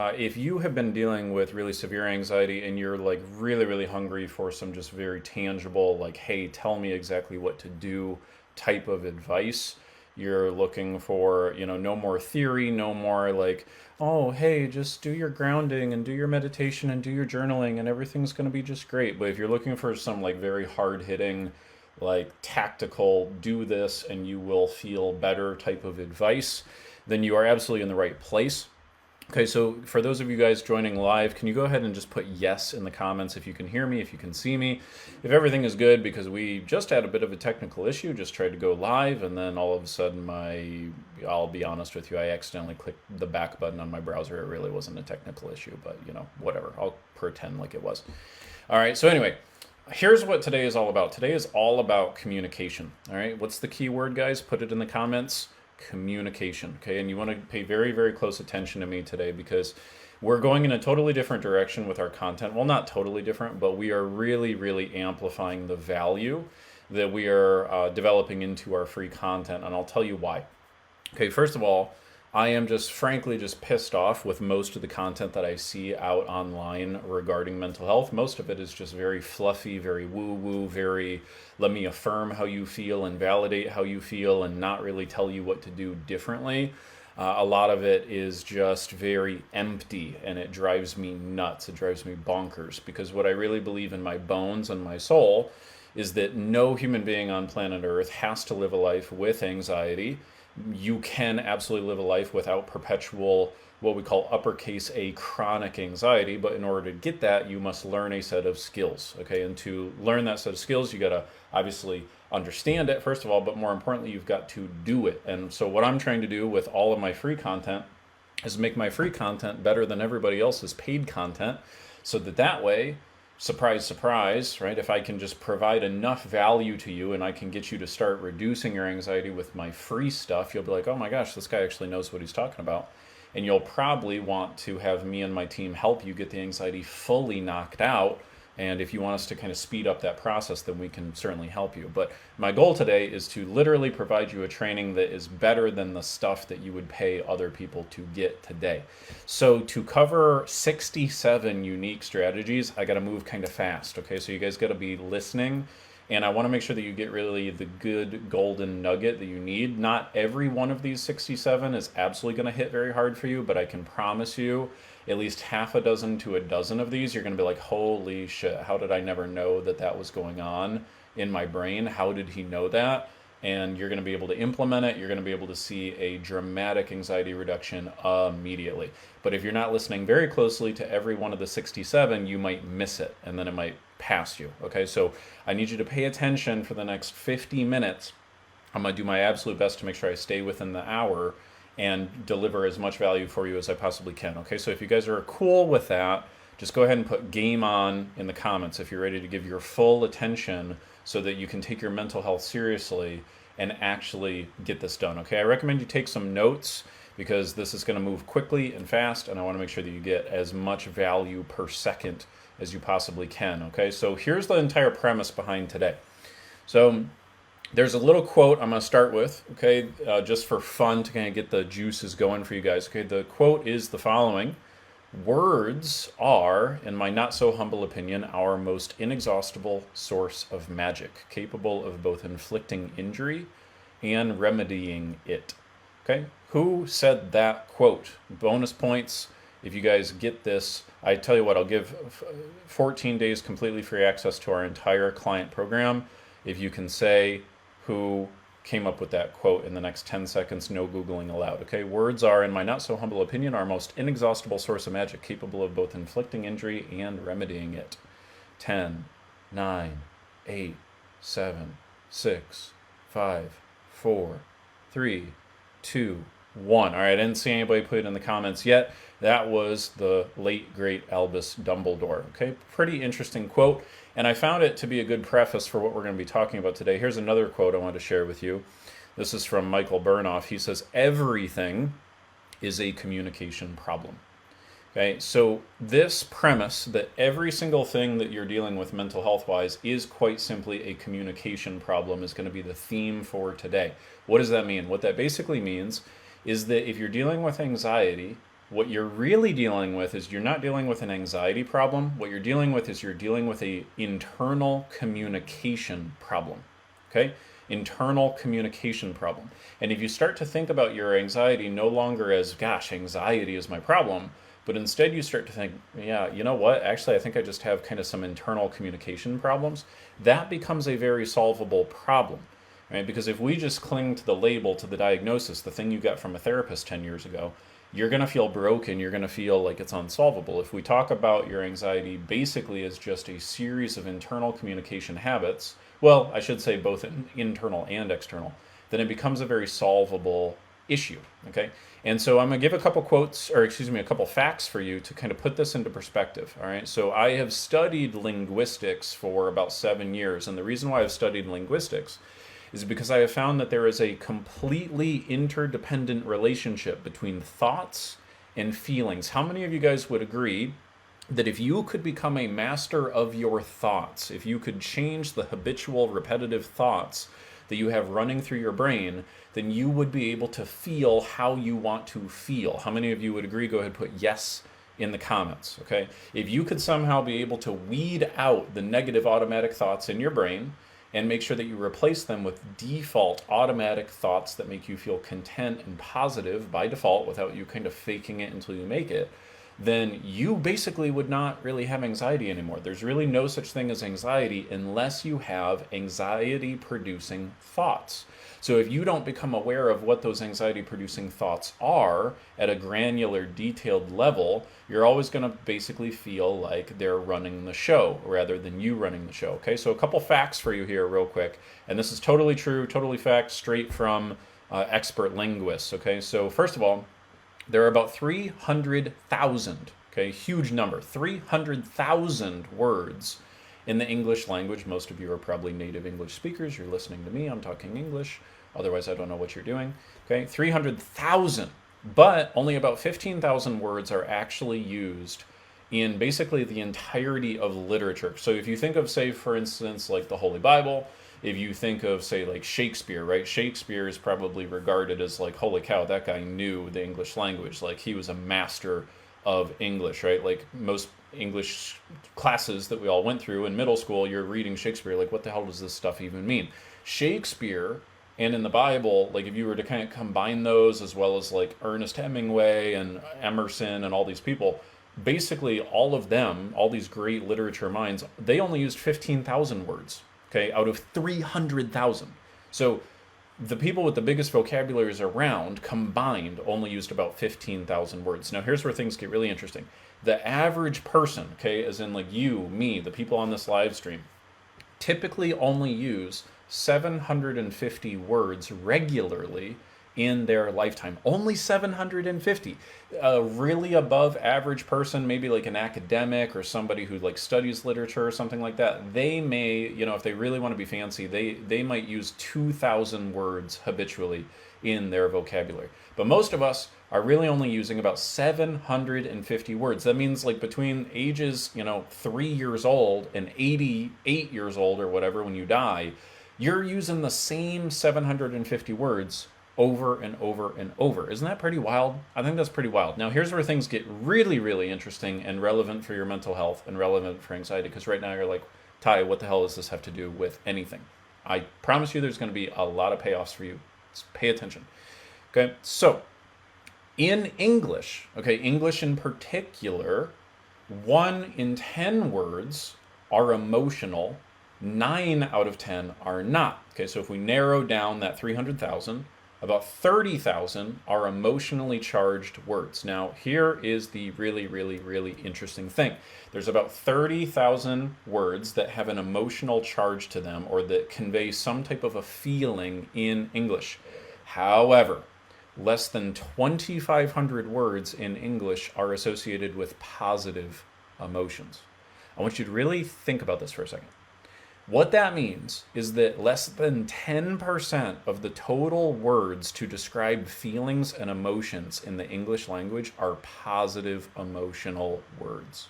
If you have been dealing with really severe anxiety and you're like really, really hungry for some just very tangible, like, hey, tell me exactly what to do type of advice, you're looking for, no more theory, no more like, oh, hey, just do your grounding and do your meditation and do your journaling and everything's going to be just great. But if you're looking for some like very hard hitting, like tactical, do this and you will feel better type of advice, then you are absolutely in the right place. Okay, so for those of you guys joining live, can you go ahead and just put yes in the comments if you can hear me, if you can see me, if everything is good, because we just had a bit of a technical issue, just tried to go live, and then all of a sudden I'll be honest with you, I accidentally clicked the back button on my browser. It really wasn't a technical issue, but whatever, I'll pretend like it was. All right, so anyway, here's what today is all about. Today is all about communication. All right, what's the key word, guys? Put it in the comments. Communication. Okay, and you want to pay very, very close attention to me today because we're going in a totally different direction with our content. Well, not totally different, but we are really, really amplifying the value that we are developing into our free content, and I'll tell you why. Okay, first of all, I am just frankly just pissed off with most of the content that I see out online regarding mental health. Most of it is just very fluffy, very woo-woo, very let me affirm how you feel and validate how you feel and not really tell you what to do differently. A lot of it is just very empty and it drives me nuts. It drives me bonkers because what I really believe in my bones and my soul is that no human being on planet Earth has to live a life with anxiety. You can absolutely live a life without perpetual, what we call uppercase A, chronic anxiety. But in order to get that, you must learn a set of skills. Okay, and to learn that set of skills, you got to obviously understand it, first of all, but more importantly, you've got to do it. And so, what I'm trying to do with all of my free content is make my free content better than everybody else's paid content so that way, surprise, surprise, right? If I can just provide enough value to you and I can get you to start reducing your anxiety with my free stuff, you'll be like, oh my gosh, this guy actually knows what he's talking about. And you'll probably want to have me and my team help you get the anxiety fully knocked out. And if you want us to kind of speed up that process, then we can certainly help you. But my goal today is to literally provide you a training that is better than the stuff that you would pay other people to get today. So to cover 67 unique strategies, I got to move kind of fast. Okay, so you guys got to be listening. And I want to make sure that you get really the good golden nugget that you need. Not every one of these 67 is absolutely going to hit very hard for you, but I can promise you at least half a dozen to a dozen of these, you're going to be like, holy shit, how did I never know that that was going on in my brain? How did he know that? And you're going to be able to implement it. You're going to be able to see a dramatic anxiety reduction immediately. But if you're not listening very closely to every one of the 67, you might miss it and then it might pass you. Okay, so I need you to pay attention for the next 50 minutes. I'm going to do my absolute best to make sure I stay within the hour and deliver as much value for you as I possibly can. Okay, so if you guys are cool with that, just go ahead and put game on in the comments if you're ready to give your full attention so that you can take your mental health seriously and actually get this done. Okay, I recommend you take some notes because this is going to move quickly and fast, and I want to make sure that you get as much value per second as you possibly can. Okay, so here's the entire premise behind today. So there's a little quote I'm going to start with, okay, just for fun to kind of get the juices going for you guys. Okay, the quote is the following: words are, in my not so humble opinion, our most inexhaustible source of magic, capable of both inflicting injury and remedying it. Okay, who said that quote? Bonus points if you guys get this. I tell you what, I'll give 14 days completely free access to our entire client program if you can say who came up with that quote in the next 10 seconds, no Googling allowed. Okay, words are, in my not so humble opinion, our most inexhaustible source of magic, capable of both inflicting injury and remedying it. 10, 9, 8, 7, 6, 5, 4, 3, 2, 1. All right, I didn't see anybody put it in the comments yet. That was the late, great Albus Dumbledore. Okay, pretty interesting quote. And I found it to be a good preface for what we're going to be talking about today. Here's another quote I wanted to share with you. This is from Michael Burnoff. He says, everything is a communication problem. Okay, so this premise that every single thing that you're dealing with mental health-wise is quite simply a communication problem is going to be the theme for today. What does that mean? What that basically means is that if you're dealing with anxiety, What you're really dealing with is you're not dealing with an anxiety problem. What you're dealing with is you're dealing with a internal communication problem. Okay? Internal communication problem. And if you start to think about your anxiety no longer as, gosh, anxiety is my problem, but instead you start to think, yeah, you know what? Actually, I think I just have kind of some internal communication problems. That becomes a very solvable problem, right? Because if we just cling to the label, to the diagnosis, the thing you got from a therapist 10 years ago, you're going to feel broken. You're going to feel like it's unsolvable. If we talk about your anxiety basically as just a series of internal communication habits, well, I should say both internal and external, then it becomes a very solvable issue, okay? And so I'm going to give a couple quotes, or excuse me, a couple facts for you to kind of put this into perspective, all right? So I have studied linguistics for about 7 years, and the reason why I've studied linguistics is because I have found that there is a completely interdependent relationship between thoughts and feelings. How many of you guys would agree that if you could become a master of your thoughts, if you could change the habitual repetitive thoughts that you have running through your brain, then you would be able to feel how you want to feel? How many of you would agree? Go ahead and put yes in the comments, okay? If you could somehow be able to weed out the negative automatic thoughts in your brain and make sure that you replace them with default automatic thoughts that make you feel content and positive by default without you kind of faking it until you make it, then you basically would not really have anxiety anymore. There's really no such thing as anxiety unless you have anxiety-producing thoughts. So if you don't become aware of what those anxiety-producing thoughts are at a granular, detailed level, you're always going to basically feel like they're running the show rather than you running the show. Okay, so a couple facts for you here real quick. And this is totally true, totally fact, straight from expert linguists. Okay, so first of all, there are about 300,000, okay, huge number, 300,000 words in the English language. Most of you are probably native English speakers. You're listening to me. I'm talking English. Otherwise, I don't know what you're doing. Okay, 300,000, but only about 15,000 words are actually used in basically the entirety of literature. So if you think of, say, for instance, like the Holy Bible, if you think of, say, like Shakespeare, right? Shakespeare is probably regarded as like, holy cow, that guy knew the English language. Like he was a master of English, right? Like most English classes that we all went through in middle school, you're reading Shakespeare, like what the hell does this stuff even mean? Shakespeare and in the Bible, like if you were to kind of combine those as well as like Ernest Hemingway and Emerson and all these people, basically all of them, all these great literature minds, they only used 15,000 words. Okay, out of 300,000. So the people with the biggest vocabularies around combined only used about 15,000 words. Now here's where things get really interesting. The average person, okay, as in like you, me, the people on this live stream, typically only use 750 words regularly in their lifetime. Only 750. A really above average person, maybe like an academic or somebody who like studies literature or something like that, they may, you know, if they really want to be fancy, they might use 2,000 words habitually in their vocabulary. But most of us are really only using about 750 words. That means like between ages, 3 years old and 88 years old or whatever when you die, you're using the same 750 words over and over and over. Isn't that pretty wild? I think that's pretty wild. Now, here's where things get really, really interesting and relevant for your mental health and relevant for anxiety, because right now you're like, Ty, what the hell does this have to do with anything? I promise you there's going to be a lot of payoffs for you. Just pay attention. Okay, so in English, okay, English in particular, 1 in 10 words are emotional, 9 out of 10 are not. Okay, so if we narrow down that 300,000, about 30,000 are emotionally charged words. Now, here is the really, really, really interesting thing. There's about 30,000 words that have an emotional charge to them or that convey some type of a feeling in English. However, less than 2,500 words in English are associated with positive emotions. I want you to really think about this for a second. What that means is that less than 10% of the total words to describe feelings and emotions in the English language are positive emotional words.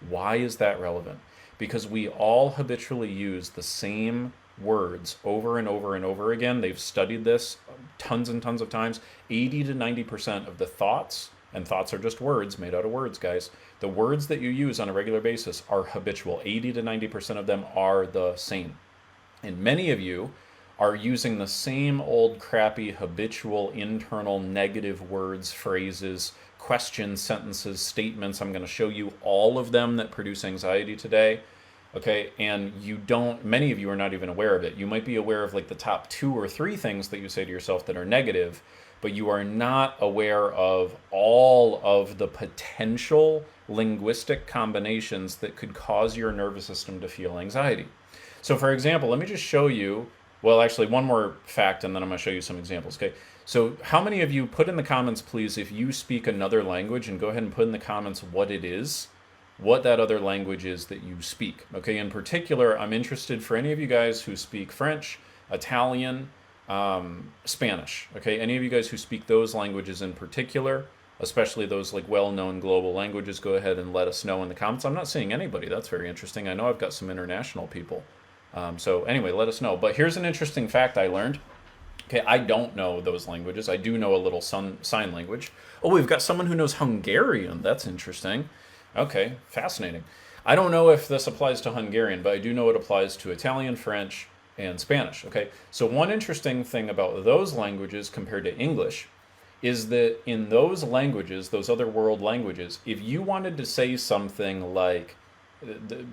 Why is that relevant? Because we all habitually use the same words over and over and over again. They've studied this tons and tons of times. 80 to 90% of the thoughts And thoughts are just words made out of words, guys. The words that you use on a regular basis are habitual. 80 to 90% of them are the same. And many of you are using the same old crappy habitual internal negative words, phrases, questions, sentences, statements. I'm going to show you all of them that produce anxiety today. Okay, and many of you are not even aware of it. You might be aware of like the top 2 or 3 things that you say to yourself that are negative, but you are not aware of all of the potential linguistic combinations that could cause your nervous system to feel anxiety. So for example, let me just show you, well, actually one more fact and then I'm going to show you some examples, okay? So how many of you, put in the comments, please, if you speak another language, and go ahead and put in the comments what it is, what that other language is that you speak, okay? In particular, I'm interested for any of you guys who speak French, Italian, Spanish, okay? Any of you guys who speak those languages in particular, especially those like well-known global languages, go ahead and let us know in the comments. I'm not seeing anybody. That's very interesting. I know I've got some international people. So anyway, let us know. But here's an interesting fact I learned. Okay, I don't know those languages. I do know a little sign language. Oh, we've got someone who knows Hungarian. That's interesting. Okay, fascinating. I don't know if this applies to Hungarian, but I do know it applies to Italian, French, and Spanish. Okay, so one interesting thing about those languages compared to English is that in those languages, those other world languages, if you wanted to say something like,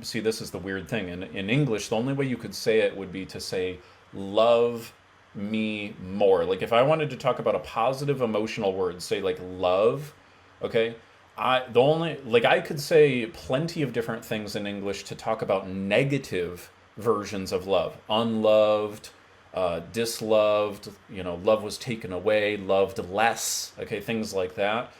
see, this is the weird thing. In English, the only way you could say it would be to say, love me more. Like if I wanted to talk about a positive emotional word, say like love, okay? I could say plenty of different things in English to talk about negative versions of love. Unloved, disloved, love was taken away, loved less, okay, things like that.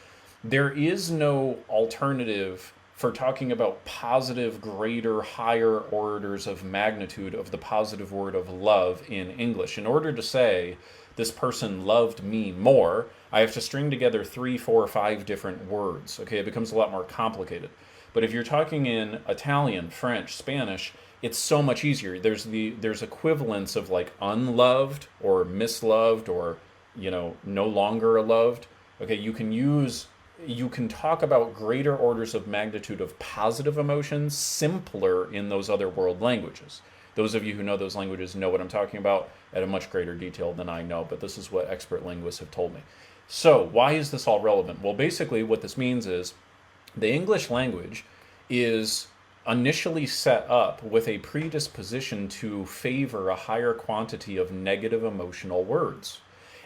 There is no alternative for talking about positive, greater, higher orders of magnitude of the positive word of love in English. In order to say, this person loved me more, I have to string together 3, 4, 5 different words. Okay, it becomes a lot more complicated. But if you're talking in Italian, French, Spanish, it's so much easier. There's equivalents of like unloved or misloved or no longer loved. Okay, you can talk about greater orders of magnitude of positive emotions simpler in those other world languages. Those of you who know those languages know what I'm talking about at a much greater detail than I know, but this is what expert linguists have told me. So why is this all relevant? Well, basically what this means is the English language is initially set up with a predisposition to favor a higher quantity of negative emotional words.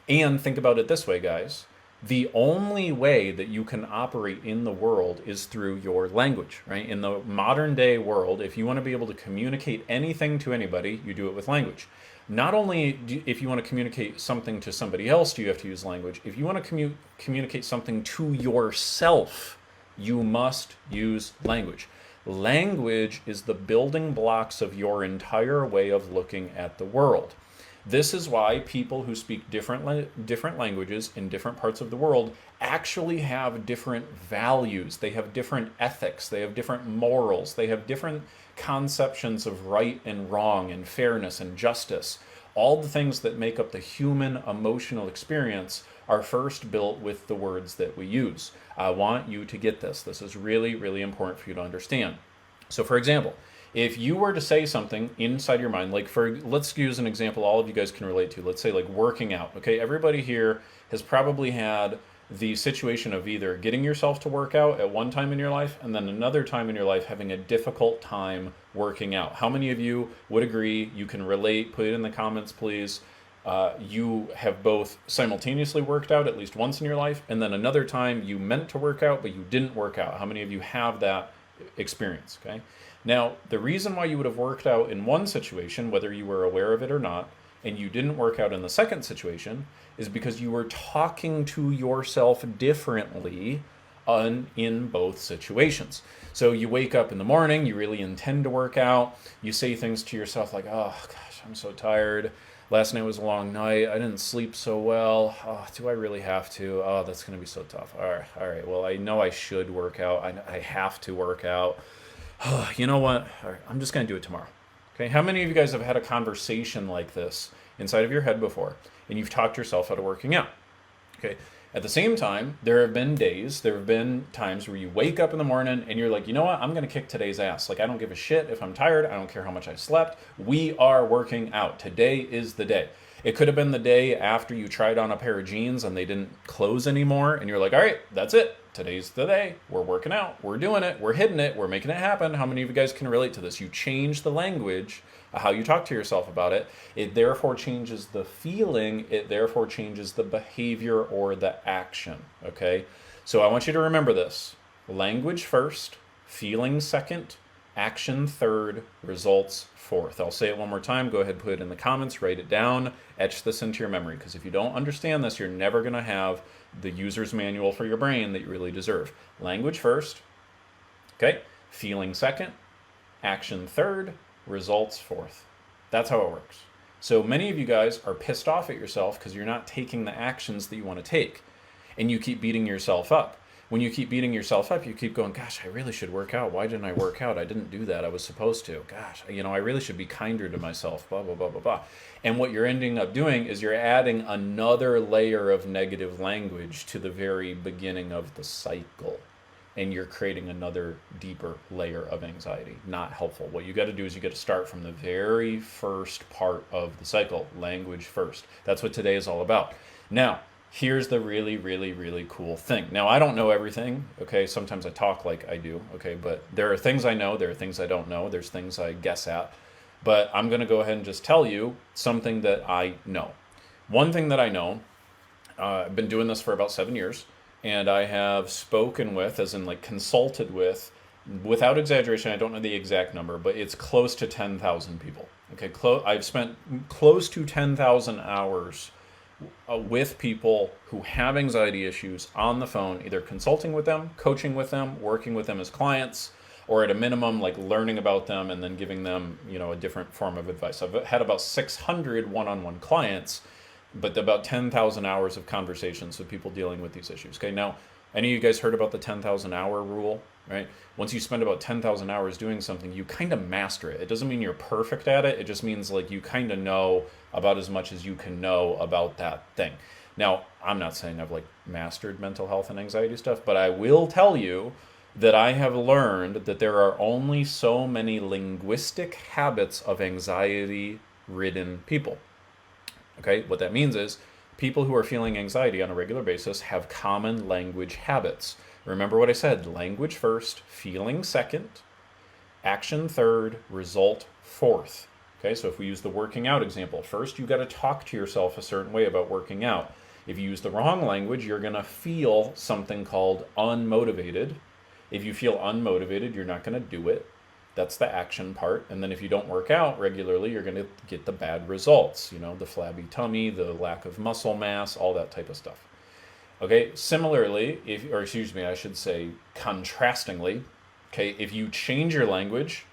And think about it this way, guys. The only way that you can operate in the world is through your language, right? In the modern day world, if you want to be able to communicate anything to anybody, you do it with language. Not only if you want to communicate something to somebody else, do you have to use language. If you want to communicate something to yourself, you must use language. Language is the building blocks of your entire way of looking at the world. This is why people who speak different languages in different parts of the world actually have different values. They have different ethics. They have different morals. They have different conceptions of right and wrong and fairness and justice. All the things that make up the human emotional experience are first built with the words that we use. I want you to get this. This is really, really important for you to understand. So for example, if you were to say something inside your mind, like let's use an example all of you guys can relate to. Let's say like working out, okay? Everybody here has probably had the situation of either getting yourself to work out at one time in your life and then another time in your life having a difficult time working out. How many of you would agree? You can relate. Put it in the comments, please. You have both simultaneously worked out at least once in your life and then another time you meant to work out but you didn't work out. How many of you have that experience, okay? Now, the reason why you would have worked out in one situation, whether you were aware of it or not, and you didn't work out in the second situation, is because you were talking to yourself differently in both situations. So you wake up in the morning, you really intend to work out, you say things to yourself like, oh gosh, I'm so tired. Last night was a long night. I didn't sleep so well. Oh, do I really have to? Oh, that's going to be so tough. All right. Well, I know I should work out. I have to work out. Oh, you know what? All right, I'm just going to do it tomorrow. Okay. How many of you guys have had a conversation like this inside of your head before, and you've talked yourself out of working out? Okay. At the same time, there have been times where you wake up in the morning and you're like, you know what, I'm going to kick today's ass. Like, I don't give a shit if I'm tired. I don't care how much I slept. We are working out. Today is the day. It could have been the day after you tried on a pair of jeans and they didn't close anymore. And you're like, all right, that's it. Today's the day. We're working out. We're doing it. We're hitting it. We're making it happen. How many of you guys can relate to this? You change the language, how you talk to yourself about it. It therefore changes the feeling. It therefore changes the behavior or the action. Okay? So I want you to remember this. Language first, feeling second, action third, results fourth. I'll say it one more time. Go ahead, put it in the comments, write it down, etch this into your memory. Because if you don't understand this, you're never going to have the user's manual for your brain that you really deserve. Language first, okay? Feeling second, action third, results fourth. That's how it works. So many of you guys are pissed off at yourself because you're not taking the actions that you want to take. And you keep beating yourself up. When you keep beating yourself up, you keep going, gosh, I really should work out. Why didn't I work out? I didn't do that. I was supposed to. Gosh, I really should be kinder to myself, blah, blah, blah, blah, blah. And what you're ending up doing is you're adding another layer of negative language to the very beginning of the cycle. And you're creating another deeper layer of anxiety. Not helpful. What you got to do is you got to start from the very first part of the cycle, language first. That's what today is all about. Now, here's the really, really, really cool thing. Now, I don't know everything, okay? Sometimes I talk like I do, okay? But there are things I know, there are things I don't know, there's things I guess at. But I'm going to go ahead and just tell you something that I know. One thing that I know, I've been doing this for about 7 years, and I have spoken with, as in like consulted with, without exaggeration, I don't know the exact number, but it's close to 10,000 people. Okay, I've spent close to 10,000 hours with people who have anxiety issues on the phone, either consulting with them, coaching with them, working with them as clients, or at a minimum, like learning about them and then giving them, a different form of advice. I've had about 600 one-on-one clients, but about 10,000 hours of conversations with people dealing with these issues. Okay, now, any of you guys heard about the 10,000 hour rule, right? Once you spend about 10,000 hours doing something, you kind of master it. It doesn't mean you're perfect at it. It just means like you kind of know about as much as you can know about that thing. Now, I'm not saying I've like mastered mental health and anxiety stuff, but I will tell you that I have learned that there are only so many linguistic habits of anxiety-ridden people. Okay, what that means is people who are feeling anxiety on a regular basis have common language habits. Remember what I said, language first, feeling second, action third, result fourth. Okay, so if we use the working out example, first you got to talk to yourself a certain way about working out. If you use the wrong language, you're going to feel something called unmotivated. If you feel unmotivated, you're not going to do it. That's the action part. And then if you don't work out regularly, you're going to get the bad results, the flabby tummy, the lack of muscle mass, all that type of stuff. Okay, similarly, I should say contrastingly, okay, if you change your language,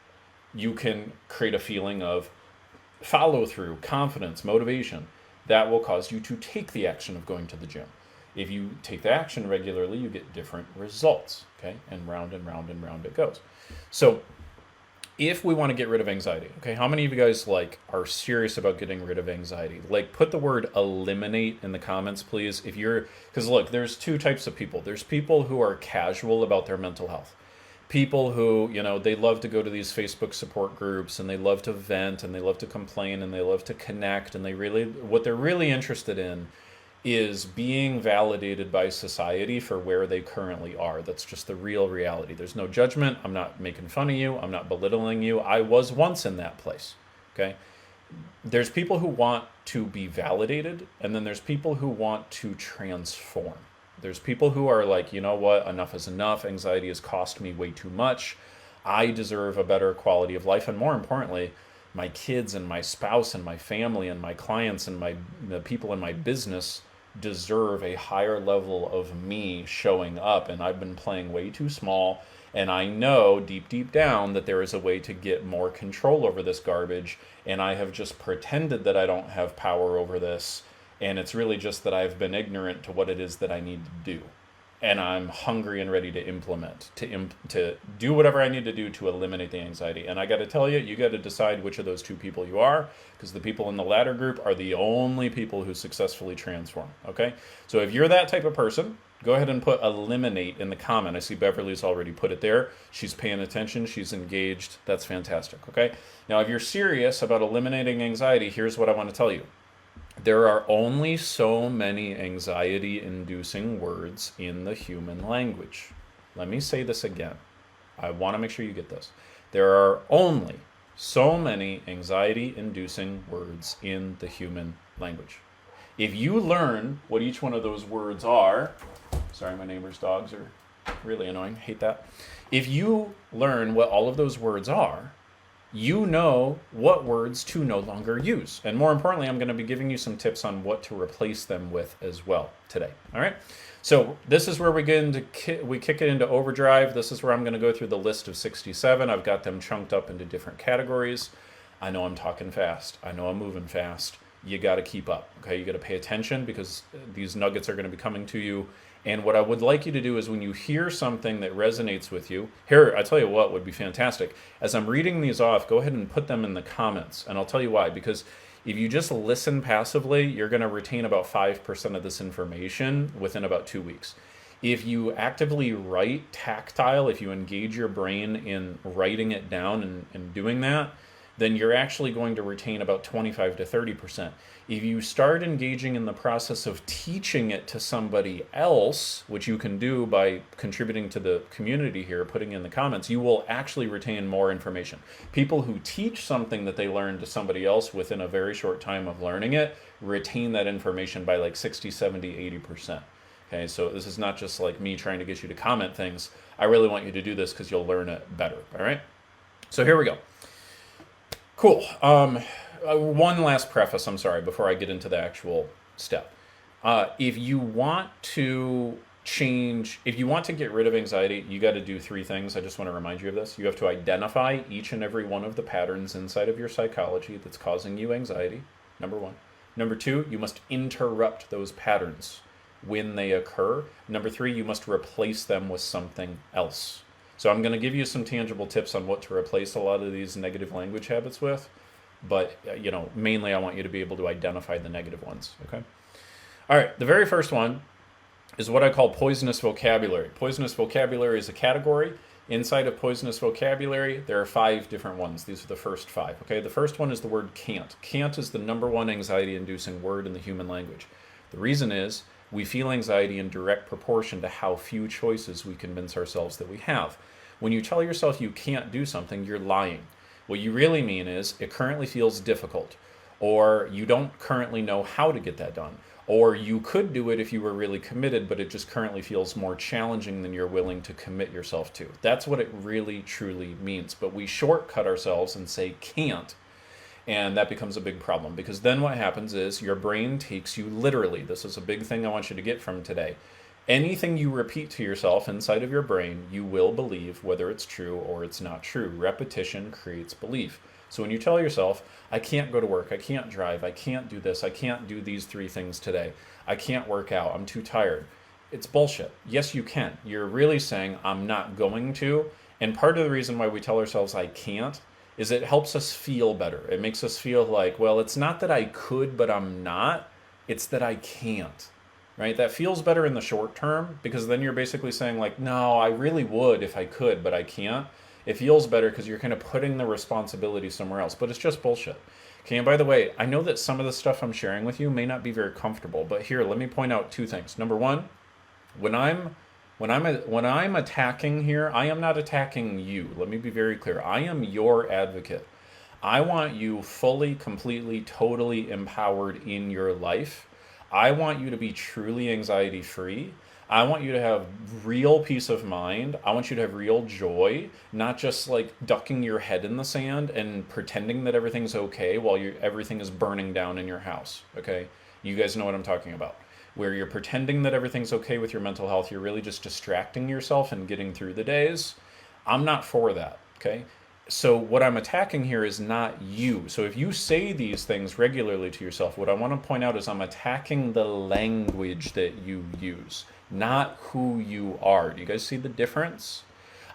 you can create a feeling of follow through, confidence, motivation. That will cause you to take the action of going to the gym. If you take the action regularly, you get different results, okay? And round and round and round it goes. So if we want to get rid of anxiety, okay, how many of you guys are serious about getting rid of anxiety? Put the word eliminate in the comments, please. Because look, there's two types of people. There's people who are casual about their mental health. People who, they love to go to these Facebook support groups and they love to vent and they love to complain and they love to connect and what they're really interested in is being validated by society for where they currently are. That's just the real reality. There's no judgment. I'm not making fun of you. I'm not belittling you. I was once in that place, okay? There's people who want to be validated, and then there's people who want to transform. There's people who are like, you know what, enough is enough. Anxiety has cost me way too much. I deserve a better quality of life, and more importantly, my kids and my spouse and my family and my clients and the people in my business deserve a higher level of me showing up, and I've been playing way too small, and I know deep down that there is a way to get more control over this garbage, and I have just pretended that I don't have power over this, and it's really just that I've been ignorant to what it is that I need to do. and I'm hungry and ready to implement, to do whatever I need to do to eliminate the anxiety. And I got to tell you, you got to decide which of those two people you are, because the people in the latter group are the only people who successfully transform. Okay, so if you're that type of person, go ahead and put eliminate in the comment. I see Beverly's already put it there. She's paying attention. She's engaged. That's fantastic. Okay, now if you're serious about eliminating anxiety, here's what I want to tell you. There are only so many anxiety-inducing words in the human language. Let me say this again. I want to make sure you get this. There are only so many anxiety-inducing words in the human language. If you learn what each one of those words are, sorry, my neighbor's dogs are really annoying, hate that. If you learn what all of those words are, you know what words to no longer use. And more importantly, I'm going to be giving you some tips on what to replace them with as well today. All right. So this is where we get into we kick it into overdrive. This is where I'm going to go through the list of 67. I've got them chunked up into different categories. I know I'm talking fast. I know I'm moving fast. You got to keep up. Okay. You got to pay attention, because these nuggets are going to be coming to you. And what I would like you to do is, when you hear something that resonates with you, here, I tell you what would be fantastic. As I'm reading these off, go ahead and put them in the comments. And I'll tell you why. Because if you just listen passively, you're going to retain about 5% of this information within about 2 weeks. If you actively write tactile, if you engage your brain in writing it down and doing that, then you're actually going to retain about 25 to 30%. If you start engaging in the process of teaching it to somebody else, which you can do by contributing to the community here, putting in the comments, you will actually retain more information. People who teach something that they learned to somebody else within a very short time of learning it, retain that information by like 60, 70, 80%. Okay, so this is not just like me trying to get you to comment things. I really want you to do this because you'll learn it better, all right? So here we go. Cool. One last preface, I'm sorry, before I get into the actual step. If you want to get rid of anxiety, you got to do 3 things. I just want to remind you of this. You have to identify each and every one of the patterns inside of your psychology that's causing you anxiety, number 1. Number 2, you must interrupt those patterns when they occur. Number 3, you must replace them with something else. So I'm going to give you some tangible tips on what to replace a lot of these negative language habits with, but mainly I want you to be able to identify the negative ones, okay? All right, the very first one is what I call poisonous vocabulary. Poisonous vocabulary is a category. Inside of poisonous vocabulary, there are 5 different ones. These are the first 5, okay? The first one is the word can't. Can't is the number 1 anxiety-inducing word in the human language. The reason is we feel anxiety in direct proportion to how few choices we convince ourselves that we have. When you tell yourself you can't do something, you're lying. What you really mean is it currently feels difficult, or you don't currently know how to get that done, or you could do it if you were really committed, but it just currently feels more challenging than you're willing to commit yourself to. That's what it really, truly means. But we shortcut ourselves and say can't, and that becomes a big problem, because then what happens is your brain takes you literally. This is a big thing I want you to get from today. Anything you repeat to yourself inside of your brain, you will believe, whether it's true or it's not true. Repetition creates belief. So when you tell yourself, I can't go to work, I can't drive, I can't do this, I can't do these 3 things today, I can't work out, I'm too tired, it's bullshit. Yes, you can. You're really saying, I'm not going to. And part of the reason why we tell ourselves I can't is it helps us feel better. It makes us feel like, well, it's not that I could, but I'm not. It's that I can't. Right? That feels better in the short term, because then you're basically saying like, no, I really would if I could, but I can't. It feels better because you're kind of putting the responsibility somewhere else, but it's just bullshit. Okay, and by the way, I know that some of the stuff I'm sharing with you may not be very comfortable, but here, let me point out 2 things. Number 1, when I'm attacking here, I am not attacking you. Let me be very clear. I am your advocate. I want you fully, completely, totally empowered in your life. I want you to be truly anxiety-free. I want you to have real peace of mind. I want you to have real joy, not just like ducking your head in the sand and pretending that everything's okay while everything is burning down in your house, okay? You guys know what I'm talking about. Where you're pretending that everything's okay with your mental health, you're really just distracting yourself and getting through the days. I'm not for that, okay? So what I'm attacking here is not you. So if you say these things regularly to yourself, what I want to point out is I'm attacking the language that you use. not who you are. Do you guys see the difference?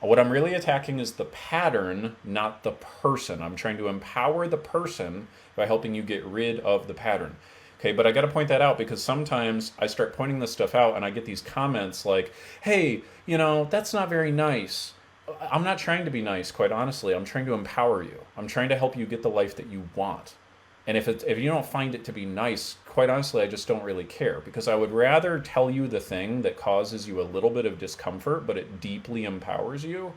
What I'm really attacking is the pattern, not the person. I'm trying to empower the person by helping you get rid of the pattern. Okay, but I got to point that out because sometimes I start pointing this stuff out and I get these comments like, hey, that's not very nice. I'm not trying to be nice, quite honestly. I'm trying to empower you. I'm trying to help you get the life that you want. And if you don't find it to be nice, quite honestly, I just don't really care because I would rather tell you the thing that causes you a little bit of discomfort, but it deeply empowers you,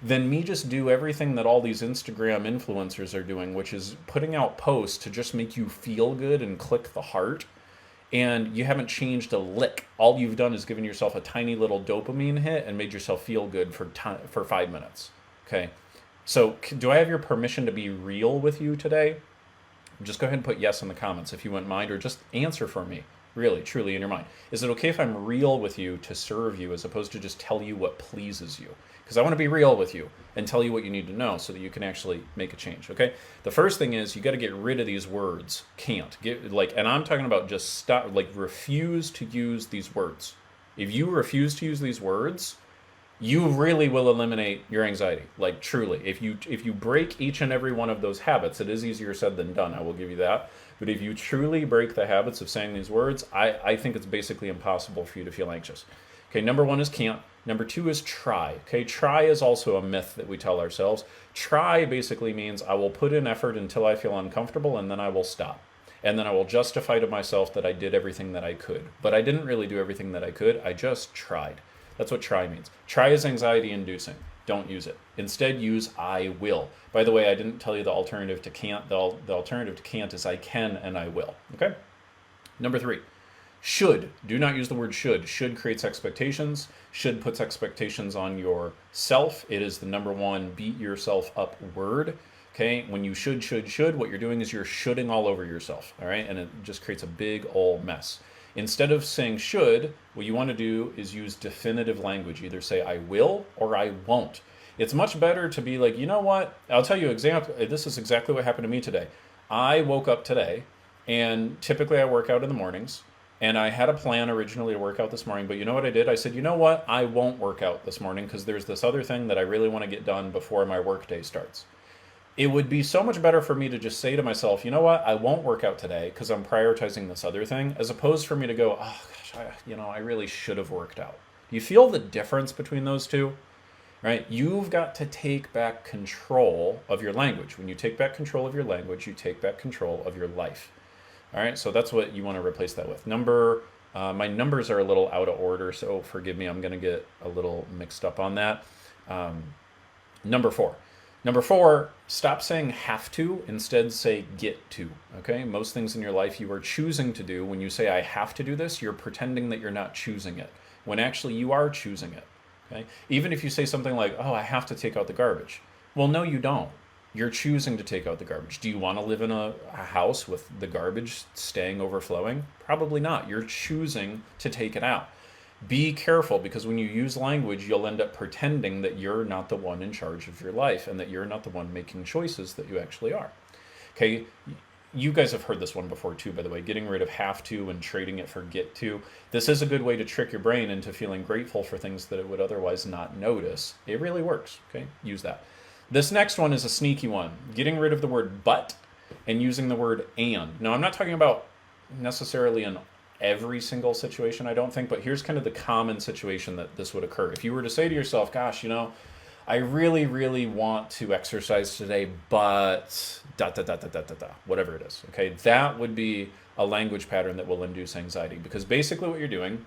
than me just do everything that all these Instagram influencers are doing, which is putting out posts to just make you feel good and click the heart. And you haven't changed a lick. All you've done is given yourself a tiny little dopamine hit and made yourself feel good for 5 minutes. Okay. So do I have your permission to be real with you today? Just go ahead and put yes in the comments if you wouldn't mind, or just answer for me, really, truly in your mind. Is it okay if I'm real with you to serve you as opposed to just tell you what pleases you? Because I want to be real with you and tell you what you need to know so that you can actually make a change, okay? The first thing is you got to get rid of these words, can't. And I'm talking about just stop, refuse to use these words. If you refuse to use these words, you really will eliminate your anxiety, truly. If you break each and every one of those habits, it is easier said than done, I will give you that. But if you truly break the habits of saying these words, I think it's basically impossible for you to feel anxious. Okay, number 1 is can't. Number 2 is try. Okay, try is also a myth that we tell ourselves. Try basically means I will put in effort until I feel uncomfortable and then I will stop. And then I will justify to myself that I did everything that I could. But I didn't really do everything that I could, I just tried. That's what try means. Try is anxiety-inducing. Don't use it. Instead, use I will. By the way, I didn't tell you the alternative to can't. The alternative to can't is I can and I will. Okay? Number 3, should. Do not use the word should. Should creates expectations. Should puts expectations on yourself. It is the number 1 beat yourself up word. Okay? When you should, what you're doing is you're shoulding all over yourself. All right? And it just creates a big old mess. Instead of saying should, what you want to do is use definitive language. Either say I will or I won't. It's much better to be like, you know what? I'll tell you example. This is exactly what happened to me today. I woke up today, and typically I work out in the mornings, and I had a plan originally to work out this morning, but you know what I did? I said, you know what? I won't work out this morning because there's this other thing that I really want to get done before my work day starts. It would be so much better for me to just say to myself, you know what, I won't work out today because I'm prioritizing this other thing, as opposed for me to go, oh gosh, I really should have worked out. Do you feel the difference between those two? Right? You've got to take back control of your language. When you take back control of your language, you take back control of your life. All right, so that's what you want to replace that with. My numbers are a little out of order, so forgive me, I'm going to get a little mixed up on that. Number 4. Number 4, stop saying have to, instead say get to, okay? Most things in your life you are choosing to do. When you say I have to do this, you're pretending that you're not choosing it, when actually you are choosing it, okay? Even if you say something like, oh, I have to take out the garbage. Well, no, you don't. You're choosing to take out the garbage. Do you want to live in a house with the garbage staying overflowing? Probably not. You're choosing to take it out. Be careful, because when you use language, you'll end up pretending that you're not the one in charge of your life and that you're not the one making choices that you actually are. Okay, you guys have heard this one before too, by the way, getting rid of have to and trading it for get to. This is a good way to trick your brain into feeling grateful for things that it would otherwise not notice. It really works, okay? Use that. This next one is a sneaky one, getting rid of the word but and using the word and. Now, I'm not talking about necessarily an every single situation, I don't think, but here's kind of the common situation that this would occur. If you were to say to yourself, gosh, I really, really want to exercise today, but whatever it is, okay? That would be a language pattern that will induce anxiety, because basically what you're doing,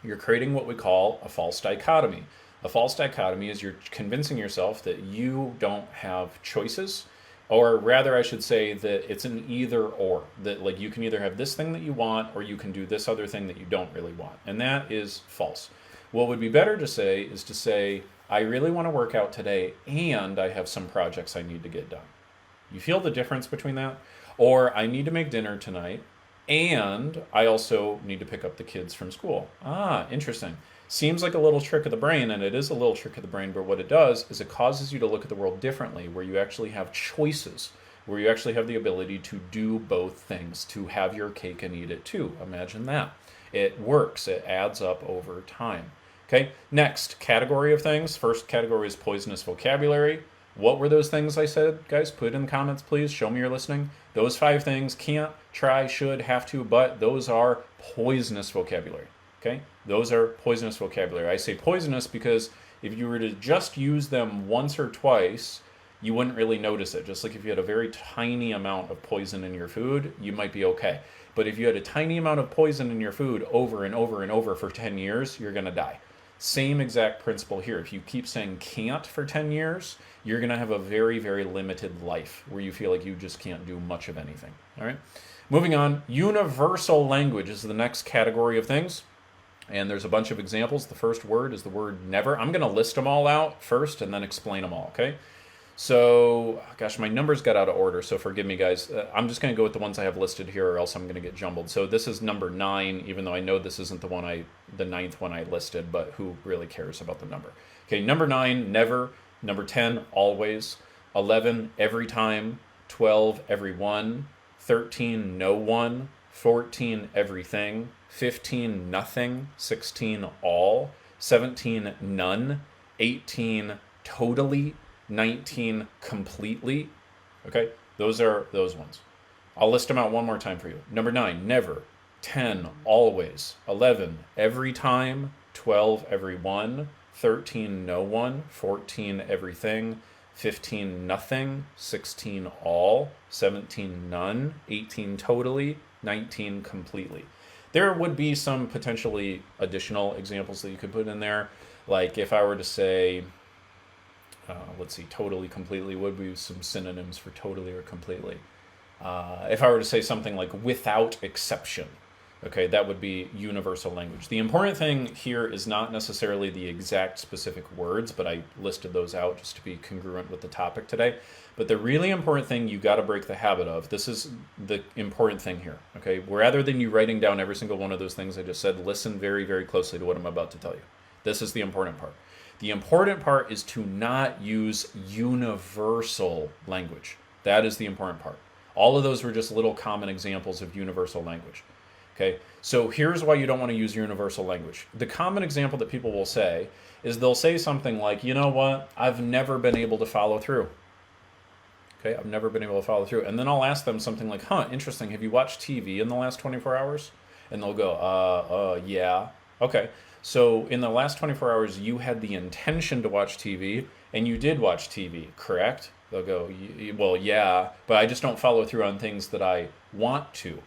you're creating what we call a false dichotomy. A false dichotomy is you're convincing yourself that you don't have choices, or rather, I should say that it's an either or, that like you can either have this thing that you want or you can do this other thing that you don't really want. And that is false. What would be better to say is to say, I really want to work out today and I have some projects I need to get done. You feel the difference between that? Or I need to make dinner tonight and I also need to pick up the kids from school. Ah, interesting. Seems like a little trick of the brain, and it is a little trick of the brain, but what it does is it causes you to look at the world differently, where you actually have choices, where you actually have the ability to do both things, to have your cake and eat it too. Imagine that. It works. It adds up over time. Okay, next category of things. First category is poisonous vocabulary. What were those things I said, guys? Put it in the comments, please. Show me you're listening. Those 5 things: can't, try, should, have to, but. Those are poisonous vocabulary. Okay, those are poisonous vocabulary. I say poisonous because if you were to just use them once or twice, you wouldn't really notice it. Just like if you had a very tiny amount of poison in your food, you might be okay. But if you had a tiny amount of poison in your food over and over and over for 10 years, you're going to die. Same exact principle here. If you keep saying can't for 10 years, you're going to have a very, very limited life where you feel like you just can't do much of anything. All right. Moving on, universal language is the next category of things. And there's a bunch of examples. The first word is the word never. I'm going to list them all out first and then explain them all, okay? So, gosh, my numbers got out of order, so forgive me, guys. I'm just going to go with the ones I have listed here, or else I'm going to get jumbled. So this is number 9, even though I know this isn't the 9th one I listed, but who really cares about the number? Okay, number 9, never. Number 10, always. 11, every time. 12, everyone. 13, no one. 14, everything. 15, nothing. 16, all. 17, none. 18, totally. 19, completely. Okay, those are those ones. I'll list them out one more time for you. Number 9, never. 10, always. 11, every time. 12, everyone. 13, no one. 14, everything. 15, nothing. 16, all. 17, none. 18, totally. 19, completely. There would be some potentially additional examples that you could put in there. Like if I were to say, let's see, totally, completely, would be some synonyms for totally or completely. If I were to say something like without exception, okay, that would be universal language. The important thing here is not necessarily the exact specific words, but I listed those out just to be congruent with the topic today. But the really important thing you got to break the habit of, this is the important thing here, okay? Rather than you writing down every single one of those things I just said, listen very, very closely to what I'm about to tell you. This is the important part. The important part is to not use universal language. That is the important part. All of those were just little common examples of universal language. Okay, so here's why you don't want to use universal language. The common example that people will say is they'll say something like, you know what, I've never been able to follow through. Okay, I've never been able to follow through. And then I'll ask them something like, interesting, have you watched TV in the last 24 hours? And they'll go, yeah. Okay. So in the last 24 hours, you had the intention to watch TV, and you did watch TV, correct? They'll go, well, yeah, but I just don't follow through on things that I want to.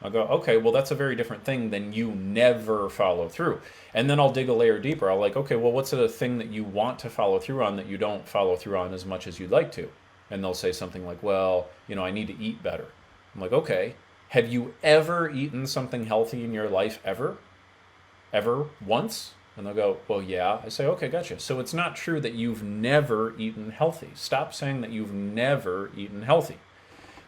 I'll go, okay, well, that's a very different thing than you never follow through. And then I'll dig a layer deeper. I'll like, okay, well, what's the thing that you want to follow through on that you don't follow through on as much as you'd like to? And they'll say something like, well, I need to eat better. I'm like, okay, have you ever eaten something healthy in your life ever? Ever once? And they'll go, well, yeah. I say, okay, gotcha. So it's not true that you've never eaten healthy. Stop saying that you've never eaten healthy.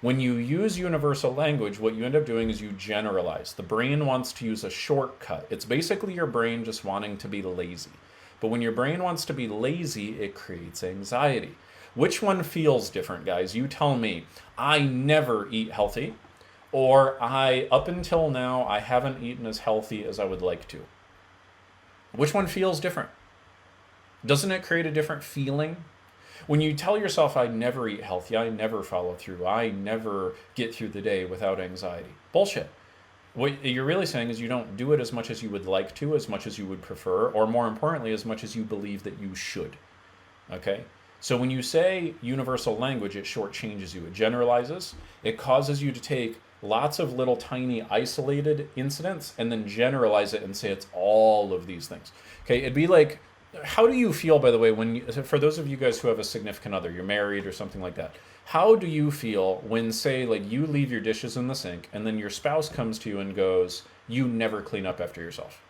When you use universal language, what you end up doing is you generalize. The brain wants to use a shortcut. It's basically your brain just wanting to be lazy. But when your brain wants to be lazy, it creates anxiety. Which one feels different, guys? You tell me. I never eat healthy, or up until now, I haven't eaten as healthy as I would like to. Which one feels different? Doesn't it create a different feeling? When you tell yourself, I never eat healthy, I never follow through, I never get through the day without anxiety. Bullshit. What you're really saying is you don't do it as much as you would like to, as much as you would prefer, or more importantly, as much as you believe that you should. Okay? So when you say universal language, it shortchanges you. It generalizes. It causes you to take lots of little tiny isolated incidents and then generalize it and say it's all of these things. Okay, it'd be like, how do you feel, by the way, for those of you guys who have a significant other, you're married or something like that, how do you feel when, say, like you leave your dishes in the sink and then your spouse comes to you and goes, you never clean up after yourself?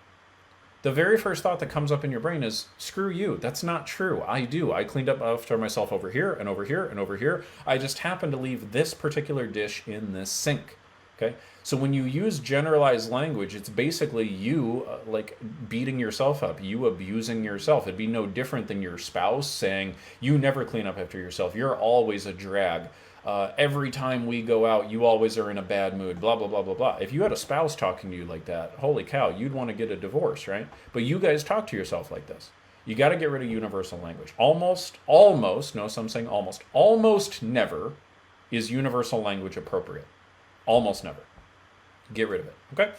The very first thought that comes up in your brain is, screw you, that's not true. I do. I cleaned up after myself over here and over here and over here. I just happen to leave this particular dish in this sink. Okay, so when you use generalized language, it's basically you like beating yourself up, you abusing yourself. It'd be no different than your spouse saying, "You never clean up after yourself. You're always a drag. Every time we go out, you always are in a bad mood." Blah blah blah blah blah. If you had a spouse talking to you like that, holy cow, you'd want to get a divorce, right? But you guys talk to yourself like this. You got to get rid of universal language. Almost, no, some saying almost never is universal language appropriate. Almost never. Get rid of it. Okay.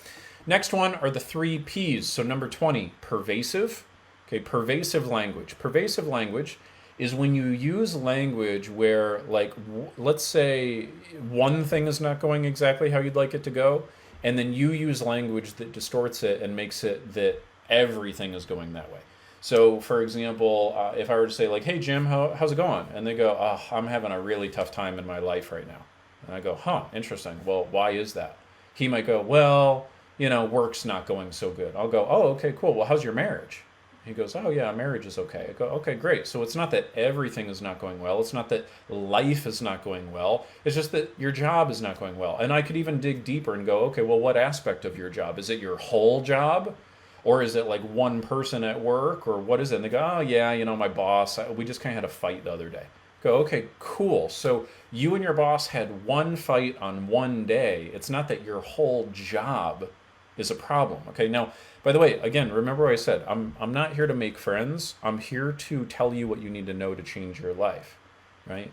Next one are the 3 P's. So number 20, pervasive. Okay, pervasive language. Pervasive language is when you use language where, like, let's say one thing is not going exactly how you'd like it to go, and then you use language that distorts it and makes it that everything is going that way. So, for example, if I were to say, like, "Hey, Jim, how's it going?" And they go, "Oh, I'm having a really tough time in my life right now." And I go, "Huh, interesting. Well, why is that?" He might go, "Well, work's not going so good." I'll go, "Oh, okay, cool. Well, how's your marriage?" He goes, "Oh, yeah, marriage is okay." I go, "Okay, great." So it's not that everything is not going well. It's not that life is not going well. It's just that your job is not going well. And I could even dig deeper and go, "Okay, well, what aspect of your job? Is it your whole job? Or is it like one person at work? Or what is it?" And they go, "Oh, yeah, my boss, we just kind of had a fight the other day." Go, "Okay, cool. So you and your boss had one fight on one day. It's not that your whole job is a problem." Okay, now, by the way, again, remember what I said. I'm not here to make friends. I'm here to tell you what you need to know to change your life, right?